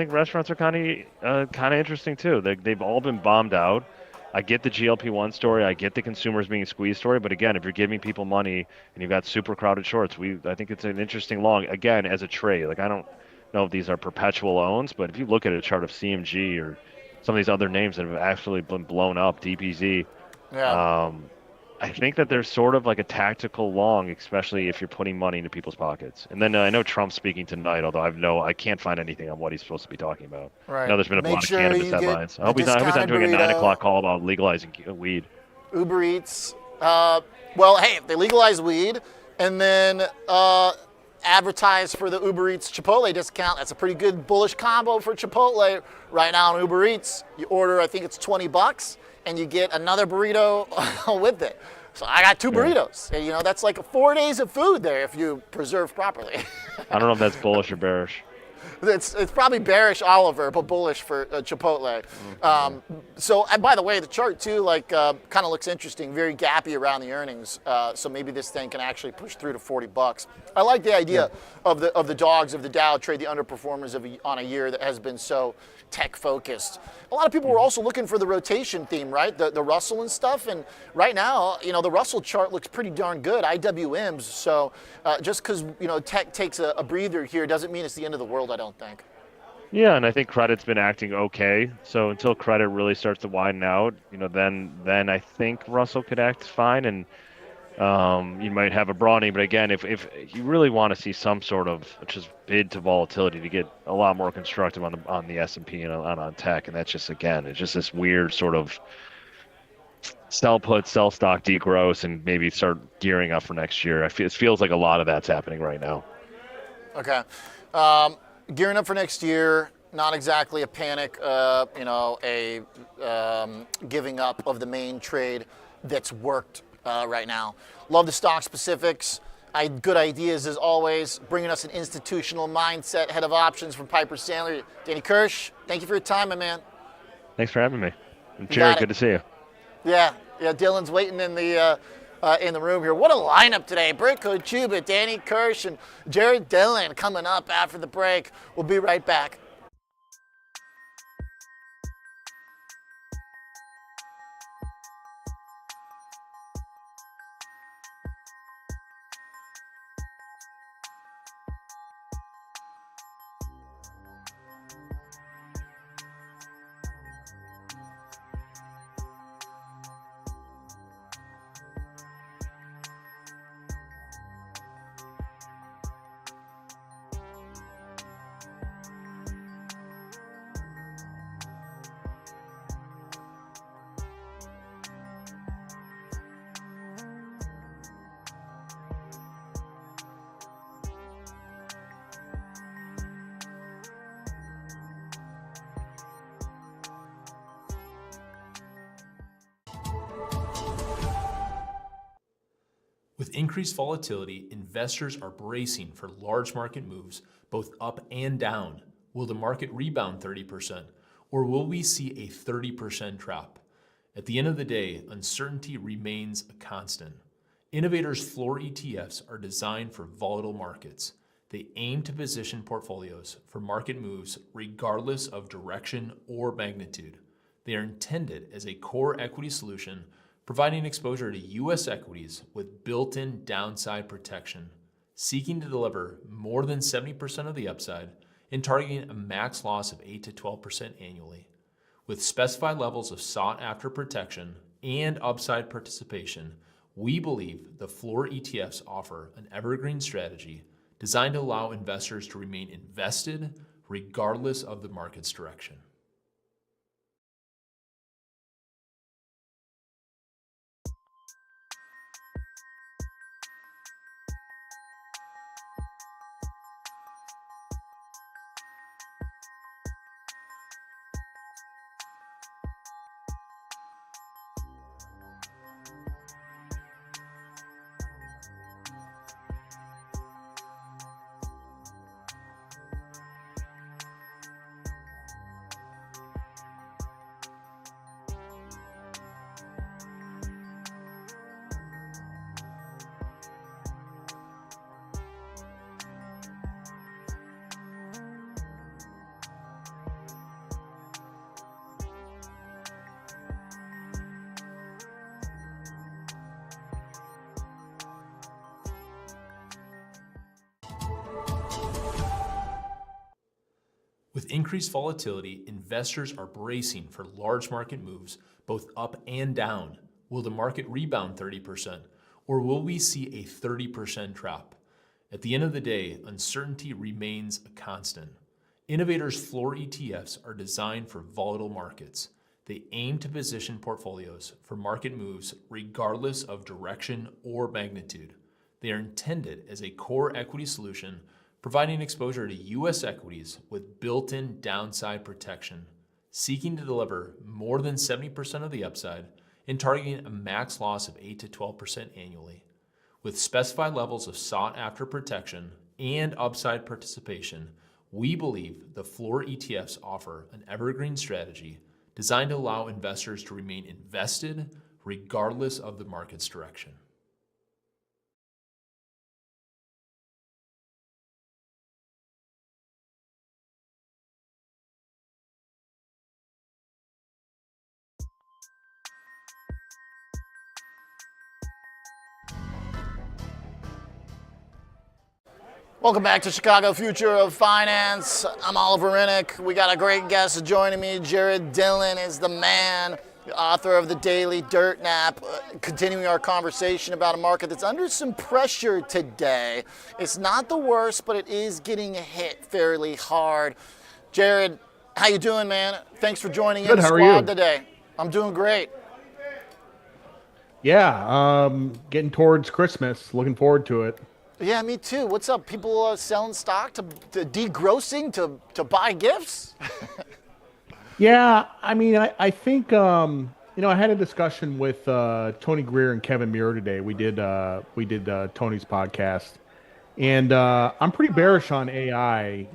restaurants are kind of interesting too. They've all been bombed out. I get the GLP-1 story. I get the consumers being squeezed story. But again, if you're giving people money and you've got super crowded shorts, I think it's an interesting long. Again, as a trade, like I don't know if these are perpetual owns, but if you look at a chart of CMG or some of these other names that have actually been blown up, DPZ, Yeah. um, I think that there's sort of like a tactical long, especially if you're putting money into people's pockets. And then I know Trump's speaking tonight, although I can't find anything on what he's supposed to be talking about. I Right. know there's been a Make lot of sure cannabis you get headlines. the I hope he's not discounted doing a 9 o'clock burrito. call about legalizing weed. Uber Eats. Well, hey, if they legalize weed and then advertise for the Uber Eats Chipotle discount, that's a pretty good bullish combo for Chipotle right now on Uber Eats. You order, I think it's $20, and you get another burrito with it. So I got two Yeah. burritos. And, that's like 4 days of food there if you preserve properly. I don't know if that's bullish or bearish. It's probably bearish Oliver, but bullish for Chipotle. So, and by the way, the chart too, kind of looks interesting. Very gappy around the earnings. So maybe this thing can actually push through to $40. I like the idea of the dogs of the Dow trade the underperformers on a year that has been so tech focused. A lot of people were also looking for the rotation theme, right? The Russell and stuff. And right now, the Russell chart looks pretty darn good. IWMs. So just because tech takes a breather here doesn't mean it's the end of the world. I don't think. Yeah, and I think credit's been acting okay. So until credit really starts to widen out, then I think Russell could act fine, and you might have a brawny. But again, if you really want to see some sort of just bid to volatility to get a lot more constructive on the S&P and on tech, and that's just again, it's just this weird sort of sell put, sell stock, degross, and maybe start gearing up for next year. It feels like a lot of that's happening right now. Okay. Gearing up for next year, not exactly a panic, giving up of the main trade that's worked right now. Love the stock specifics. Good ideas as always. Bringing us an institutional mindset, head of options from Piper Sandler. Danny Kirsch, thank you for your time, my man. Thanks for having me. And You Jared, got it. good to see you. Yeah. Dylan's waiting in the room here. What a lineup today! Brent Kochuba, Danny Kirsch, and Jared Dillian coming up after the break. We'll be right back. With increased volatility, investors are bracing for large market moves, both up and down. Will the market rebound 30%, or will we see a 30% drop? At the end of the day, uncertainty remains a constant. Innovators' floor ETFs are designed for volatile markets. They aim to position portfolios for market moves regardless of direction or magnitude. They are intended as a core equity solution, providing exposure to U.S. equities with built-in downside protection, seeking to deliver more than 70% of the upside and targeting a max loss of 8 to 12% annually. With specified levels of sought-after protection and upside participation, we believe the floor ETFs offer an evergreen strategy designed to allow investors to remain invested regardless of the market's direction. With increased volatility, investors are bracing for large market moves, both up and down. Will the market rebound 30%, or will we see a 30% drop? At the end of the day, uncertainty remains a constant. Innovators' floor ETFs are designed for volatile markets. They aim to position portfolios for market moves regardless of direction or magnitude. They are intended as a core equity solution, providing exposure to U.S. equities with built-in downside protection, seeking to deliver more than 70% of the upside and targeting a max loss of 8 to 12% annually. With specified levels of sought-after protection and upside participation, we believe the floor ETFs offer an evergreen strategy designed to allow investors to remain invested regardless of the market's direction. Welcome back to Chicago Future of Finance. I'm Oliver Renick. We got a great guest joining me. Jared Dillian is the man, the author of the DailyDirtnap, continuing our conversation about a market that's under some pressure today. It's not the worst, but it is getting hit fairly hard. Jared, how you doing, man? Thanks for joining in the squad today. I'm doing great. Yeah, getting towards Christmas. Looking forward to it. Yeah, me too. What's up? People selling stock to degrossing to buy gifts? Yeah, I mean, I think I had a discussion with Tony Greer and Kevin Muir today. We did Tony's podcast, and I'm pretty bearish on AI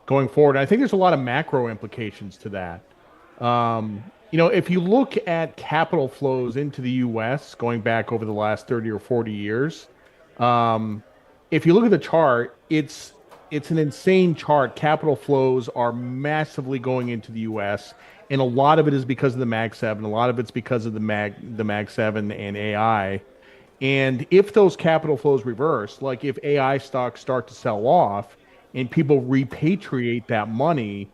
going forward. I think there's a lot of macro implications to that. If you look at capital flows into the U.S. going back over the last 30 or 40 years. If you look at the chart, it's an insane chart. Capital flows are massively going into the U.S., and a lot of it is because of the Mag 7. A lot of it's because of the Mag 7 and AI. And if those capital flows reverse, like if AI stocks start to sell off and people repatriate that money,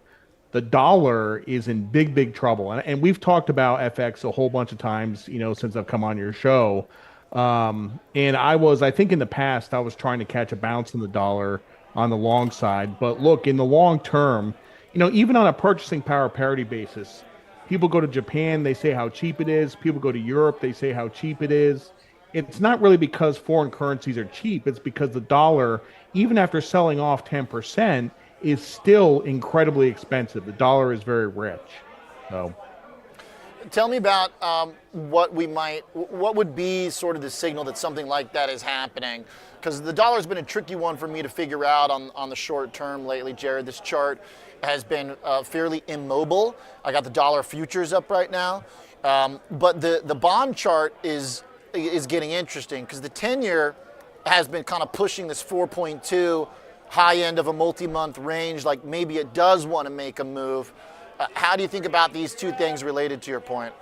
the dollar is in big, big trouble. And we've talked about FX a whole bunch of times, since I've come on your show. And I think in the past, I was trying to catch a bounce in the dollar on the long side. But look, in the long term, even on a purchasing power parity basis, people go to Japan, they say how cheap it is. People go to Europe, they say how cheap it is. It's not really because foreign currencies are cheap. It's because the dollar, even after selling off 10%, is still incredibly expensive. The dollar is very rich. So. Tell me about what would be sort of the signal that something like that is happening? Because the dollar's been a tricky one for me to figure out on the short term lately, Jared. This chart has been fairly immobile. I got the dollar futures up right now, but the bond chart is getting interesting because the 10-year has been kind of pushing this 4.2 high end of a multi-month range, like maybe it does want to make a move. How do you think about these two things related to your point?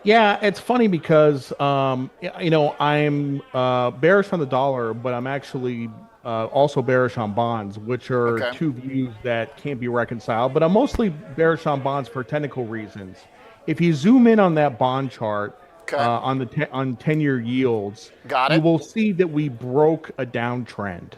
Yeah, it's funny because I'm bearish on the dollar, but I'm actually also bearish on bonds, which are two views that can't be reconciled. But I'm mostly bearish on bonds for technical reasons. If you zoom in on that bond chart on 10-year yields, you will see that we broke a downtrend.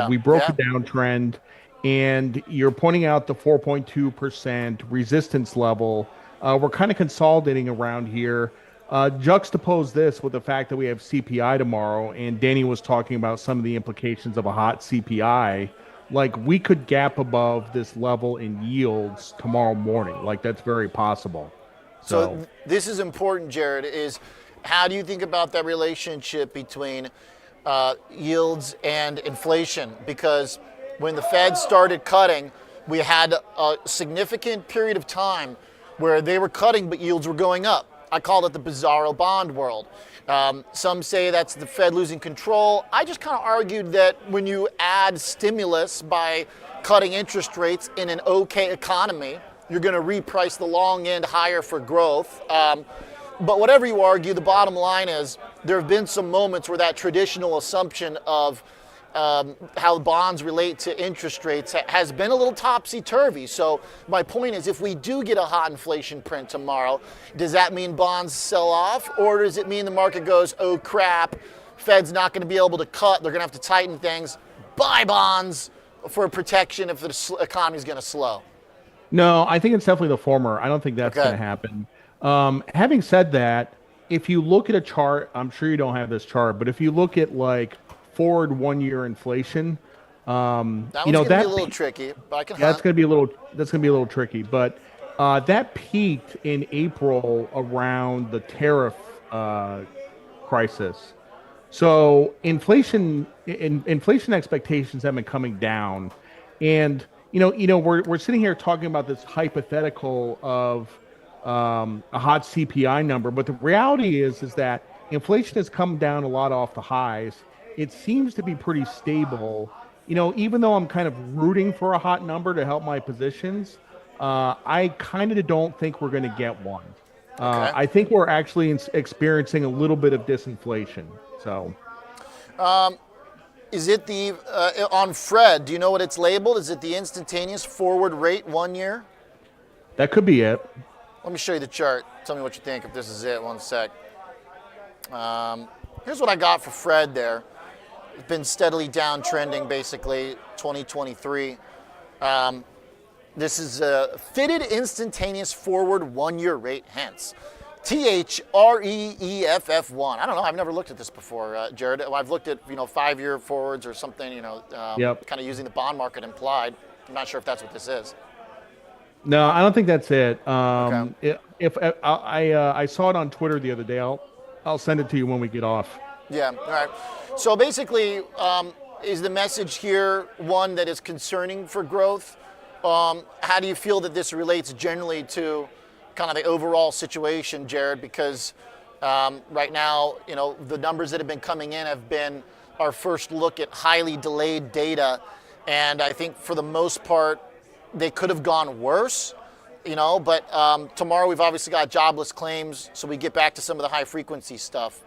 We broke a downtrend, and you're pointing out the 4.2% resistance level. We're kind of consolidating around here. Juxtapose this with the fact that we have CPI tomorrow, and Danny was talking about some of the implications of a hot CPI. Like, we could gap above this level in yields tomorrow morning. Like, that's very possible. So this is important, Jared, is how do you think about that relationship between yields and inflation? Because when the Fed started cutting, we had a significant period of time where they were cutting but yields were going up. I call it the bizarro bond world. Some say that's the Fed losing control. I just kind of argued that when you add stimulus by cutting interest rates in an okay economy, you're going to reprice the long end higher for growth. But whatever you argue, the bottom line is there have been some moments where that traditional assumption of how bonds relate to interest rates has been a little topsy-turvy. So my point is, if we do get a hot inflation print tomorrow, does that mean bonds sell off? Or does it mean the market goes, oh crap, Fed's not going to be able to cut, they're going to have to tighten things, buy bonds for protection if the economy's going to slow? No, I think it's definitely the former. I don't think that's going to happen. Having said that, if you look at a chart, I'm sure you don't have this chart, but if you look at like forward 1 year inflation, that one's gonna be a little tricky, but I can that's gonna be a little tricky. But that peaked in April around the tariff crisis. So inflation expectations have been coming down, and we're sitting here talking about this hypothetical of a hot CPI number, but the reality is that inflation has come down a lot off the highs. It seems to be pretty stable. Even though I'm kind of rooting for a hot number to help my positions, I kind of don't think we're going to get one. I think we're actually experiencing a little bit of disinflation. So, is it the on Fred? Do you know what it's labeled? Is it the instantaneous forward rate 1 year? That could be it. Let me show you the chart. Tell me what you think if this is it. 1 sec. Here's what I got for Fred there. It's been steadily downtrending, basically, 2023. This is a fitted instantaneous forward 1 year rate, hence THREEFF1. I don't know. I've never looked at this before, Jared. I've looked at 5 year forwards or something. Kind of using the bond market implied. I'm not sure if that's what this is. No, I don't think that's it. If I saw it on Twitter the other day, I'll send it to you when we get off. Yeah. All right. So basically, is the message here one that is concerning for growth? How do you feel that this relates generally to kind of the overall situation, Jared? Because right now, the numbers that have been coming in have been our first look at highly delayed data. And I think for the most part, they could have gone worse, but tomorrow we've obviously got jobless claims. So we get back to some of the high frequency stuff.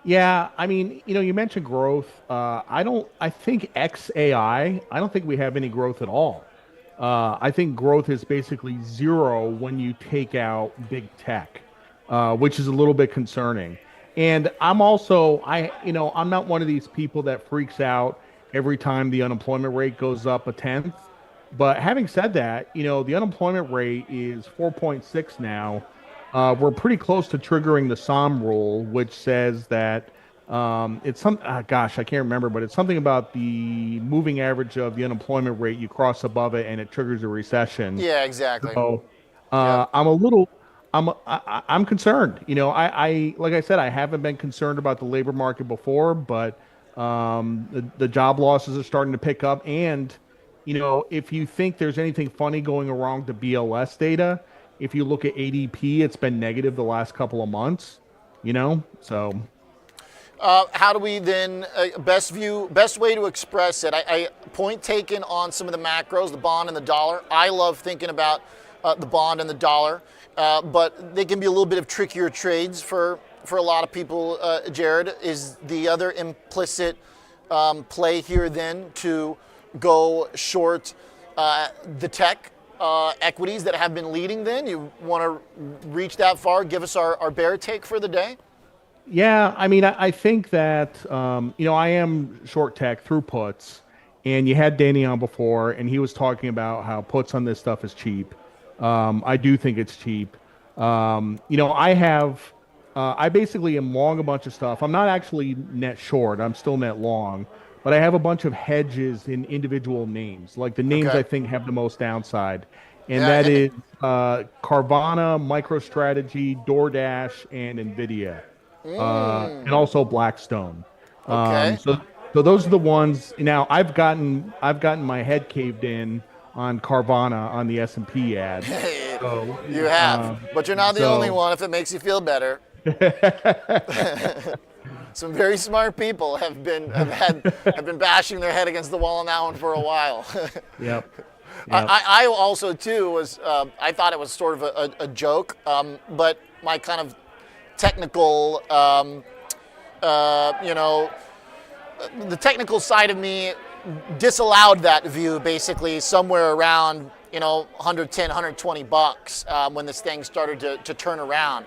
Yeah, I mean, you mentioned growth. I think XAI, I don't think we have any growth at all. I think growth is basically zero when you take out big tech, which is a little bit concerning. And I'm also, I'm not one of these people that freaks out every time the unemployment rate goes up a tenth. But having said that, the unemployment rate is 4.6 now. We're pretty close to triggering the SOM rule, which says that it's some, I can't remember, but it's something about the moving average of the unemployment rate. You cross above it and it triggers a recession. Yeah, exactly. So Yep. I'm a I'm concerned. I like I said, I haven't been concerned about the labor market before, but the job losses are starting to pick up. And if you think there's anything funny going wrong to BLS data, if you look at ADP, it's been negative the last couple of months. So. How do we then best way to express it? I point taken on some of the macros, the bond and the dollar. I love thinking about the bond and the dollar, but they can be a little bit of trickier trades for a lot of people. Jared, is the other implicit play here then to go short the tech equities that have been leading? Then you want to reach that far? Give us our bear take for the day. Yeah, I mean, I think that, I am short tech through puts, and you had Danny on before, and he was talking about how puts on this stuff is cheap. I do think it's cheap. I basically am long a bunch of stuff. I'm not actually net short. I'm still net long, but I have a bunch of hedges in individual names, like the names I think have the most downside. And that is Carvana, MicroStrategy, DoorDash, and NVIDIA. And also Blackstone. So those are the ones. Now I've gotten my head caved in on Carvana on the S&P ad. So, you have, but you're not the only one. If it makes you feel better. Some very smart people have been bashing their head against the wall on that one for a while. Yep. I also too was I thought it was sort of a joke, but my kind of technical, the technical side of me disallowed that view basically somewhere around 110, 120 bucks when this thing started to turn around.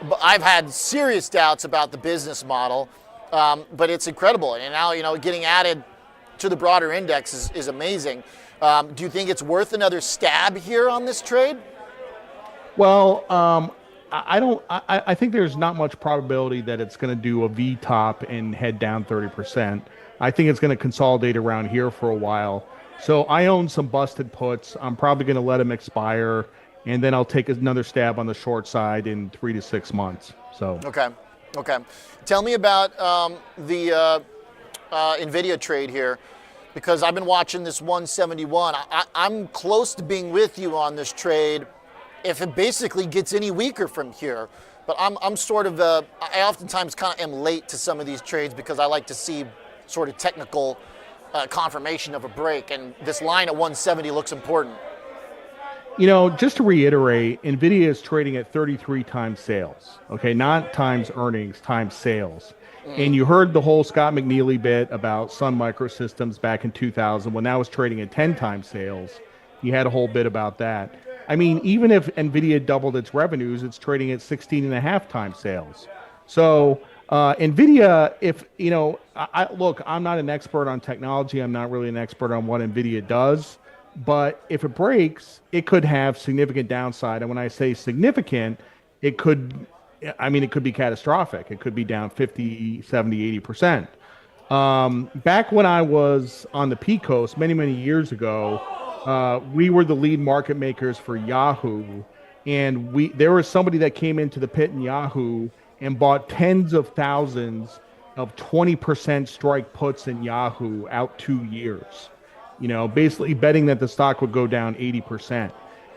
But I've had serious doubts about the business model, but it's incredible. And now getting added to the broader index is amazing. Do you think it's worth another stab here on this trade? Well, I don't. I think there's not much probability that it's going to do a V top and head down 30%. I think it's going to consolidate around here for a while. So I own some busted puts. I'm probably going to let them expire, and then I'll take another stab on the short side in 3 to 6 months. So okay. Tell me about the NVIDIA trade here, because I've been watching this 171. I'm close to being with you on this trade if it basically gets any weaker from here. But I'm sort of, I oftentimes kind of am late to some of these trades because I like to see sort of technical confirmation of a break. And this line at 170 looks important. Just to reiterate, NVIDIA is trading at 33 times sales, okay? Not times earnings, times sales. And you heard the whole Scott McNealy bit about Sun Microsystems back in 2000 when that was trading at 10 times sales. You had a whole bit about that. I mean, even if NVIDIA doubled its revenues, it's trading at 16 and a half times sales. So NVIDIA, look, I'm not an expert on technology. I'm not really an expert on what NVIDIA does. But if it breaks, it could have significant downside. And when I say significant, it could be catastrophic. It could be down 50, 70, 80%. Back when I was on the P-Coast many, many years ago, we were the lead market makers for Yahoo. And there was somebody that came into the pit in Yahoo and bought tens of thousands of 20% strike puts in Yahoo out 2 years. Basically betting that the stock would go down 80%.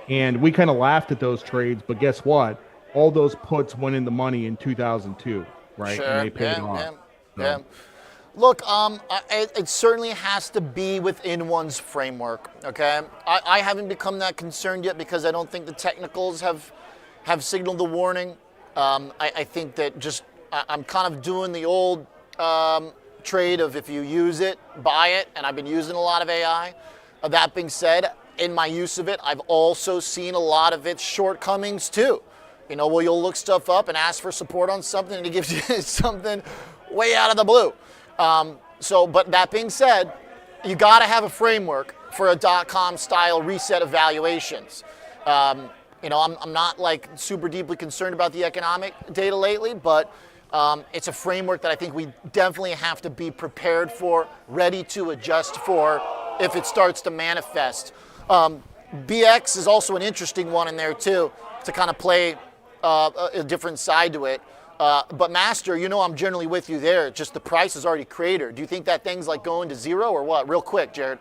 And we kind of laughed at those trades, but guess what? All those puts went in the money in 2002, right? Sure. And they paid off. Yeah. Look, it certainly has to be within one's framework, okay? I haven't become that concerned yet because I don't think the technicals have signaled the warning. I think that I'm kind of doing the old trade of if you use it, buy it, and I've been using a lot of AI. That being said, in my use of it, I've also seen a lot of its shortcomings too. You'll look stuff up and ask for support on something, and it gives you something way out of the blue. But that being said, you got to have a framework for a .com style reset of valuations. I'm not like super deeply concerned about the economic data lately, but it's a framework that I think we definitely have to be prepared for, ready to adjust for if it starts to manifest. BX is also an interesting one in there too, to kind of play a different side to it. But Master, I'm generally with you there. Just the price is already cratered. Do you think that thing's like going to zero or what? Real quick, Jared.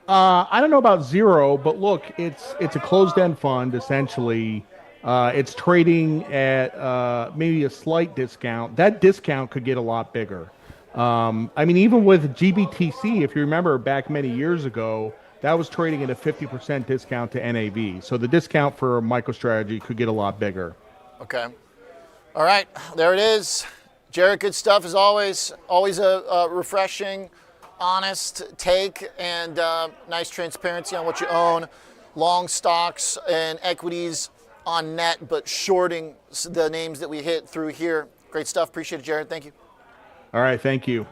I don't know about zero, but look, it's a closed-end fund essentially. It's trading at maybe a slight discount. That discount could get a lot bigger. I mean, even with GBTC, if you remember back many years ago, that was trading at a 50% discount to NAV. So the discount for MicroStrategy could get a lot bigger. Okay. All right, there it is. Jared, good stuff as always. Always a refreshing, honest take and nice transparency on what you own. Long stocks and equities on net, but shorting the names that we hit through here. Great stuff. Appreciate it, Jared. Thank you. All right, thank you.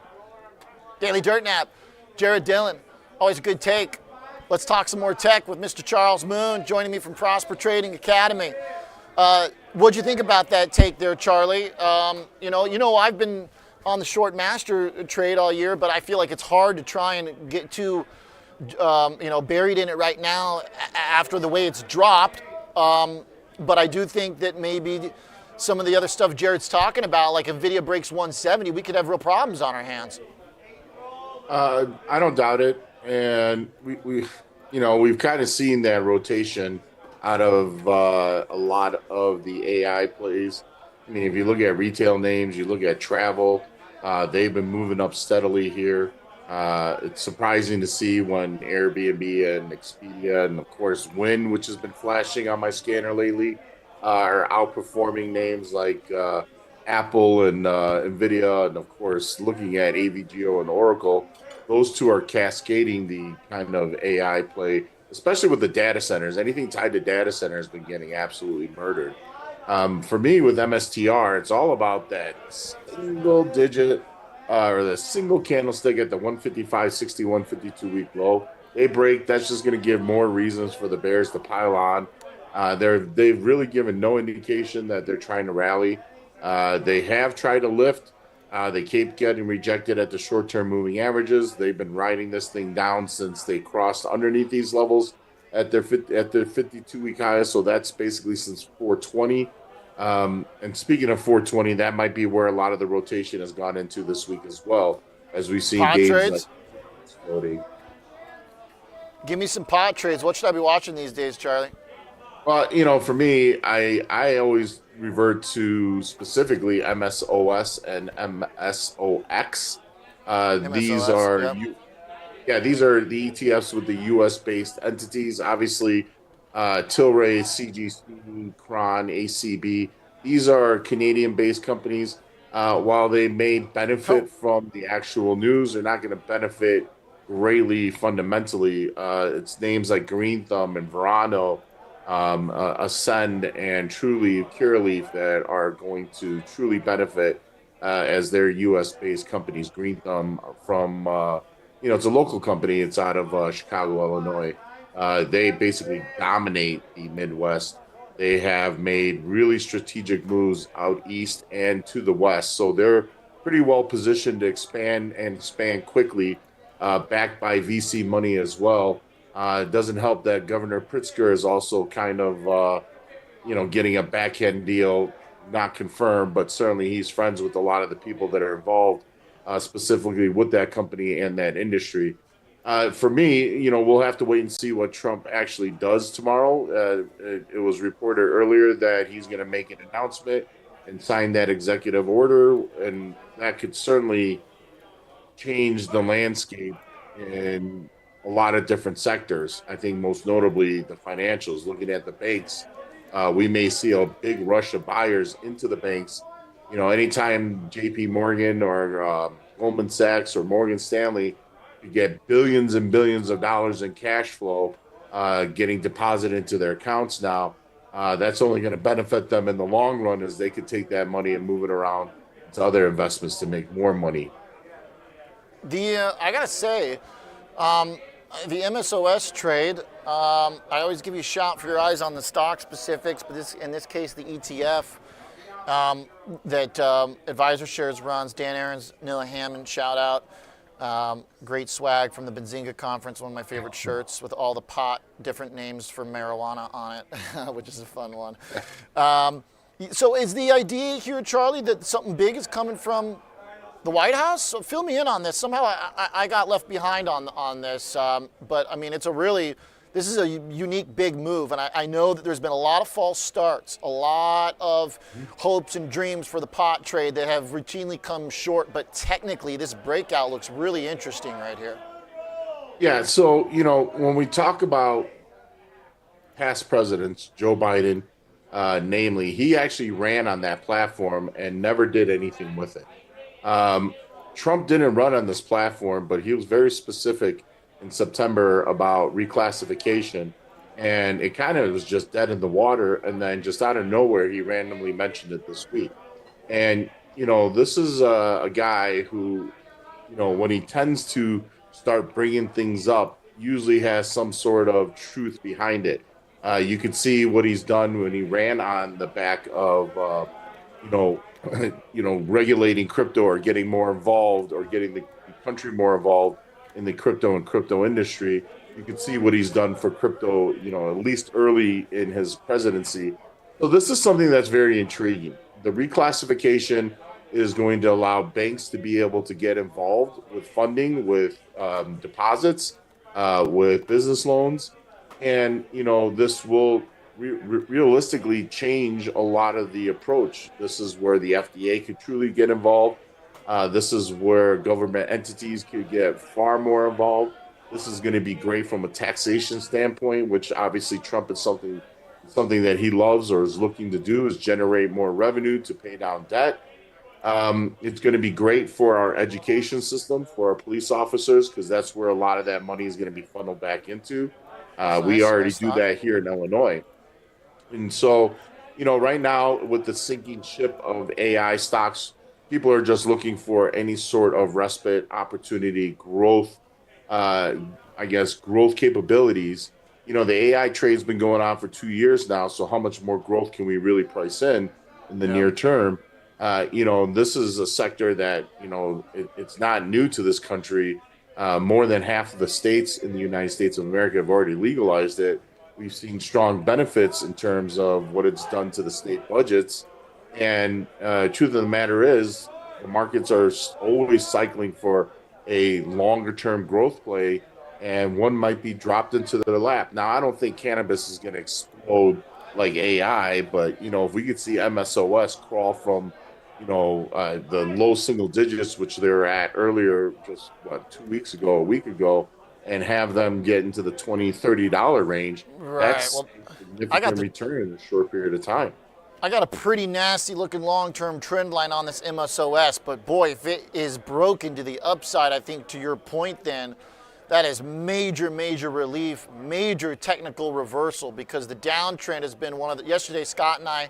Daily Dirt Nap, Jared Dillian. Always a good take. Let's talk some more tech with Mr. Charles Moon joining me from Prosper Trading Academy. What'd you think about that take there, Charlie? I've been on the short master trade all year, but I feel like it's hard to try and get too, buried in it right now after the way it's dropped. But I do think that maybe some of the other stuff Jared's talking about, like if Nvidia breaks 170, we could have real problems on our hands. I don't doubt it, and we've kind of seen that rotation out of a lot of the AI plays. I mean, if you look at retail names, you look at travel, they've been moving up steadily here. It's surprising to see when Airbnb and Expedia and, of course, Wynn, which has been flashing on my scanner lately, are outperforming names like Apple and NVIDIA. And, of course, looking at AVGO and Oracle, those two are cascading the kind of AI play, especially with the data centers. Anything tied to data centers has been getting absolutely murdered. For me, with MSTR, it's all about that single digit or the single candlestick at the 155.60, 152-week low. They break. That's just going to give more reasons for the bears to pile on. They've really given no indication that they're trying to rally. They have tried to lift. They keep getting rejected at the short-term moving averages. They've been riding this thing down since they crossed underneath these levels at their 52-week highs. So that's basically since 420. And speaking of 420, that might be where a lot of the rotation has gone into this week as well, as we see gains like exploding. Give me some pot trades. What should I be watching these days, Charlie? Well, for me, I always revert to specifically MSOS and MSOX. These are these are the ETFs with the U.S.-based entities. Obviously, Tilray, CGC, Cron, ACB. These are Canadian-based companies. While they may benefit from the actual news, they're not going to benefit greatly fundamentally. It's names like Green Thumb and Verano, Ascend, and Trulieve, Curaleaf that are going to truly benefit as they're U.S.-based companies. Green Thumb from, it's a local company. It's out of Chicago, Illinois. They basically dominate the Midwest. They have made really strategic moves out east and to the west. So they're pretty well positioned to expand quickly, backed by VC money as well. It doesn't help that Governor Pritzker is also kind of, getting a backhand deal, not confirmed, but certainly he's friends with a lot of the people that are involved, specifically with that company and that industry. For me, we'll have to wait and see what Trump actually does tomorrow. It was reported earlier that he's going to make an announcement and sign that executive order, and that could certainly change the landscape in a lot of different sectors. I think most notably the financials. Looking at the banks, we may see a big rush of buyers into the banks. Anytime JP Morgan or Goldman Sachs or Morgan Stanley get billions and billions of dollars in cash flow getting deposited into their accounts now, that's only going to benefit them in the long run, as they could take that money and move it around to other investments to make more money. I gotta say, the MSOS trade, I always give you a shout for your eyes on the stock specifics, but in this case, the ETF that Advisor Shares runs. Dan Aarons, Nilla Hammond, shout out. Great swag from the Benzinga conference, one of my favorite shirts with all the different names for marijuana on it, which is a fun one. So is the idea here, Charlie, that something big is coming from the White House? So fill me in on this. Somehow I got left behind on this. But I mean, this is a unique big move. And I know that there's been a lot of false starts, a lot of hopes and dreams for the pot trade that have routinely come short. But technically, this breakout looks really interesting right here. Yeah. So, when we talk about past presidents, Joe Biden, namely, he actually ran on that platform and never did anything with it. Trump didn't run on this platform, but he was very specific in September about reclassification, and it kind of was just dead in the water. And then just out of nowhere, he randomly mentioned it this week. And, this is a guy who, when he tends to start bringing things up, usually has some sort of truth behind it. You could see what he's done when he ran on the back of, regulating crypto or getting more involved or getting the country more involved in the crypto industry. You can see what he's done for crypto, at least early in his presidency. So this is something that's very intriguing. The reclassification is going to allow banks to be able to get involved with funding, with deposits, with business loans. And, this will realistically change a lot of the approach. This is where the FDA could truly get involved. This is where government entities could get far more involved. This is going to be great from a taxation standpoint, which obviously Trump is something that he loves or is looking to do, is generate more revenue to pay down debt. It's going to be great for our education system, for our police officers, because that's where a lot of that money is going to be funneled back into. We already do that here in Illinois. And so, right now with the sinking ship of AI stocks, people are just looking for any sort of respite, opportunity, growth, growth capabilities. The AI trade's been going on for 2 years now. So how much more growth can we really price in the near term? This is a sector that, it's not new to this country. More than half of the states in the United States of America have already legalized it. We've seen strong benefits in terms of what it's done to the state budgets. And truth of the matter is, the markets are always cycling for a longer-term growth play, and one might be dropped into their lap. Now, I don't think cannabis is going to explode like AI, but, if we could see MSOS crawl from, the low single digits, which they were at earlier, just 2 weeks ago, a week ago, and have them get into the $20, $30 range, that's a significant return in a short period of time. I got a pretty nasty looking long-term trend line on this MSOS, but boy, if it is broken to the upside, I think to your point then, that is major, major relief, major technical reversal, because the downtrend has been yesterday Scott and I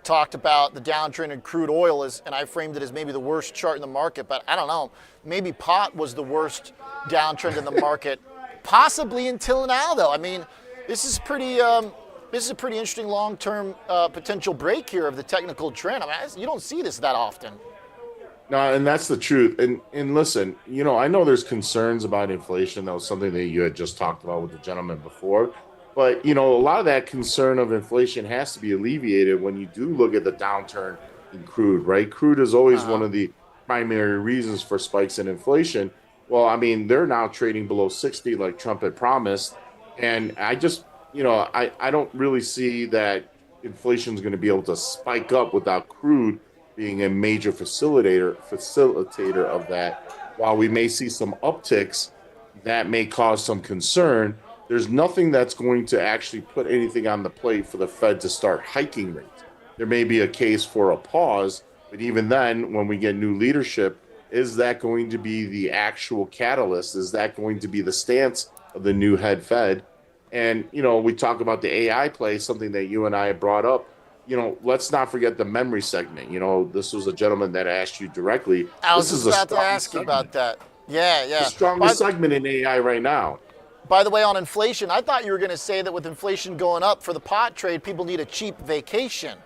talked about the downtrend in crude oil, and I framed it as maybe the worst chart in the market, but I don't know, maybe pot was the worst downtrend in the market, possibly until now though. I mean, this is a pretty interesting long-term potential break here of the technical trend. I mean, you don't see this that often. No, and that's the truth. And listen, I know there's concerns about inflation. That was something that you had just talked about with the gentleman before. But, a lot of that concern of inflation has to be alleviated when you do look at the downturn in crude, right? Crude is always one of the primary reasons for spikes in inflation. Well, I mean, they're now trading below 60 like Trump had promised. And I just, I don't really see that inflation is going to be able to spike up without crude being a major facilitator of that. While we may see some upticks that may cause some concern, there's nothing that's going to actually put anything on the plate for the Fed to start hiking rates. There may be a case for a pause, but even then, when we get new leadership, is that going to be the actual catalyst? Is that going to be the stance of the new head Fed? And, we talk about the AI play, something that you and I have brought up. Let's not forget the memory segment. This was a gentleman that asked you directly. I was just about to ask you about that. Yeah. The strongest segment in AI right now. By the way, on inflation, I thought you were going to say that with inflation going up for the pot trade, people need a cheap vacation.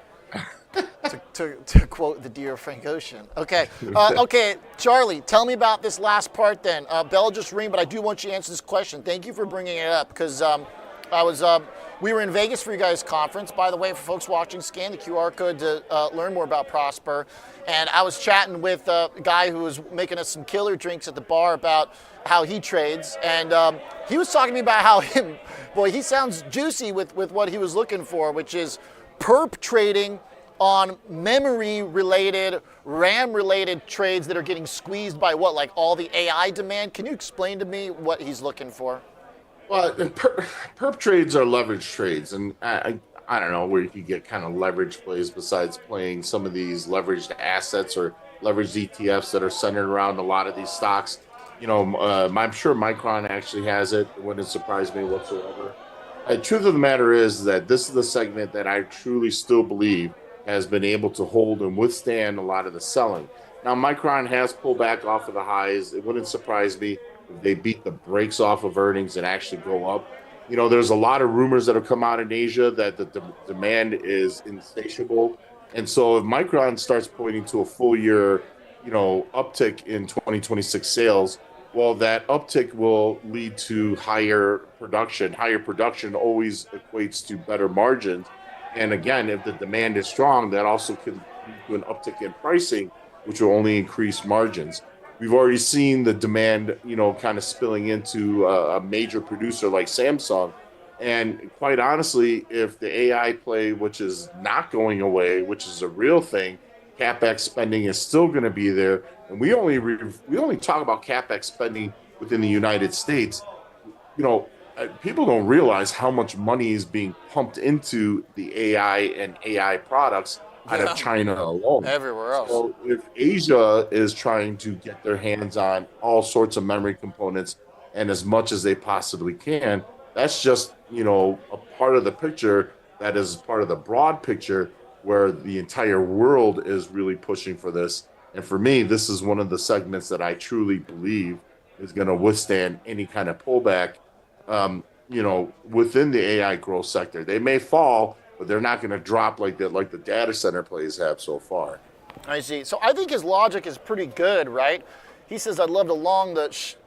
to quote the dear Frank Ocean. Okay. Okay, Charlie, tell me about this last part then. Bell just ring, but I do want you to answer this question. Thank you for bringing it up, because I was We were in Vegas for you guys' conference. By the way, for folks watching, scan the QR code to learn more about Prosper. And I was chatting with a guy who was making us some killer drinks at the bar about how he trades. And he was talking to me about how he sounds juicy with what he was looking for, which is perp trading on memory-related, RAM-related trades that are getting squeezed by what, like all the AI demand? Can you explain to me what he's looking for? Well, perp trades are leverage trades, and I don't know where you could get kind of leverage plays besides playing some of these leveraged assets or leveraged ETFs that are centered around a lot of these stocks. You know, I'm sure Micron actually has it. It wouldn't surprise me whatsoever. The truth of the matter is that this is the segment that I truly still believe has been able to hold and withstand a lot of the selling. Now, Micron has pulled back off of the highs. It wouldn't surprise me if they beat the brakes off of earnings and actually go up. You know, there's a lot of rumors that have come out in Asia that the demand is insatiable. And so if Micron starts pointing to a full year, uptick in 2026 sales, well, that uptick will lead to higher production. Higher production always equates to better margins. And again, if the demand is strong, that also can lead to an uptick in pricing, which will only increase margins. We've already seen the demand, kind of spilling into a major producer like Samsung. And quite honestly, if the AI play, which is not going away, which is a real thing, CapEx spending is still going to be there. And we only talk about CapEx spending within the United States. People don't realize how much money is being pumped into the AI and AI products out of China alone. Everywhere else. So if Asia is trying to get their hands on all sorts of memory components and as much as they possibly can, that's just, a part of the picture that is part of the broad picture where the entire world is really pushing for this. And for me, this is one of the segments that I truly believe is going to withstand any kind of pullback, within the AI growth sector. They may fall, but they're not going to drop like the data center plays have so far. I see. So I think his logic is pretty good, right? He says, I'd love to long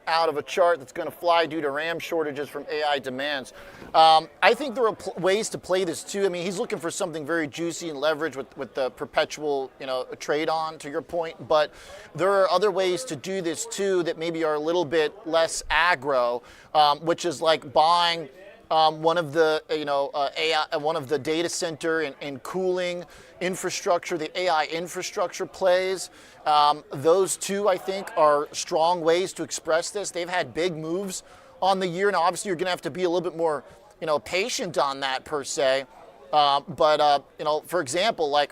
out of a chart that's going to fly due to RAM shortages from AI demands. I think there are ways to play this too. I mean, he's looking for something very juicy and leverage with the perpetual, trade on, to your point. But there are other ways to do this too that maybe are a little bit less aggro, which is like buying one of the AI, one of the data center and cooling infrastructure, the AI infrastructure plays. Those two, I think, are strong ways to express this. They've had big moves on the year. Now, obviously, you're going to have to be a little bit more, patient on that per se. But for example,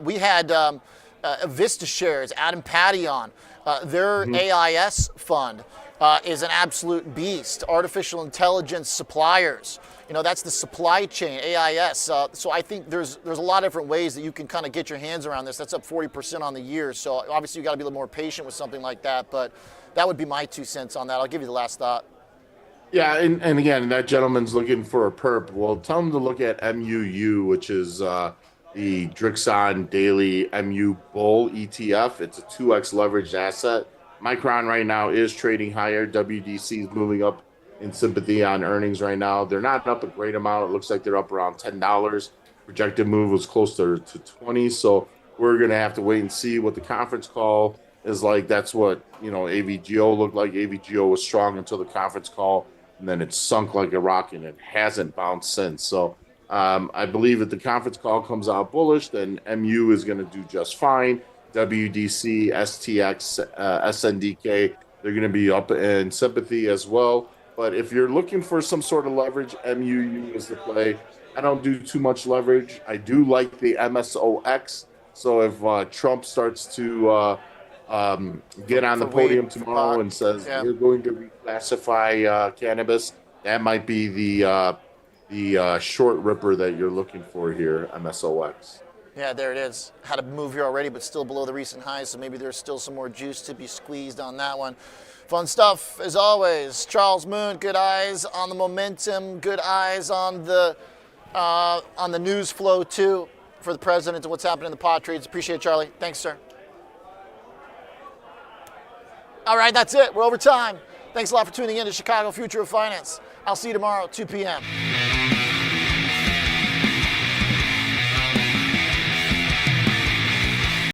we had Vista Shares, Adam Patty on. Their AIS fund is an absolute beast. Artificial intelligence suppliers. That's the supply chain, AIS. So I think there's a lot of different ways that you can kind of get your hands around this. That's up 40% on the year. So obviously you got to be a little more patient with something like that. But that would be my 2 cents on that. I'll give you the last thought. Yeah, and again, that gentleman's looking for a perp. Well, tell him to look at MUU, which is the Drixon Daily MU Bull ETF. It's a 2x leveraged asset. Micron right now is trading higher. WDC is moving up in sympathy on earnings right now. They're not up a great amount. It looks like they're up around $10. Projected move was closer to 20. So we're going to have to wait and see what the conference call is like. That's what, AVGO looked like. AVGO was strong until the conference call, and then it sunk like a rock, and it hasn't bounced since. So I believe if the conference call comes out bullish, then MU is going to do just fine. WDC, STX, SNDK, they're going to be up in sympathy as well. But if you're looking for some sort of leverage, MUU is the play. I don't do too much leverage. I do like the MSOX. So if Trump starts to get on the podium tomorrow and says we're going to reclassify cannabis, that might be the short ripper that you're looking for here, MSOX. Yeah, there it is. Had a move here already, but still below the recent highs, so maybe there's still some more juice to be squeezed on that one. Fun stuff, as always. Charles Moon, good eyes on the momentum, good eyes on the news flow, too, for the president and what's happening in the pot trades. Appreciate it, Charlie. Thanks, sir. All right, that's it. We're over time. Thanks a lot for tuning in to Chicago Future of Finance. I'll see you tomorrow at 2 p.m.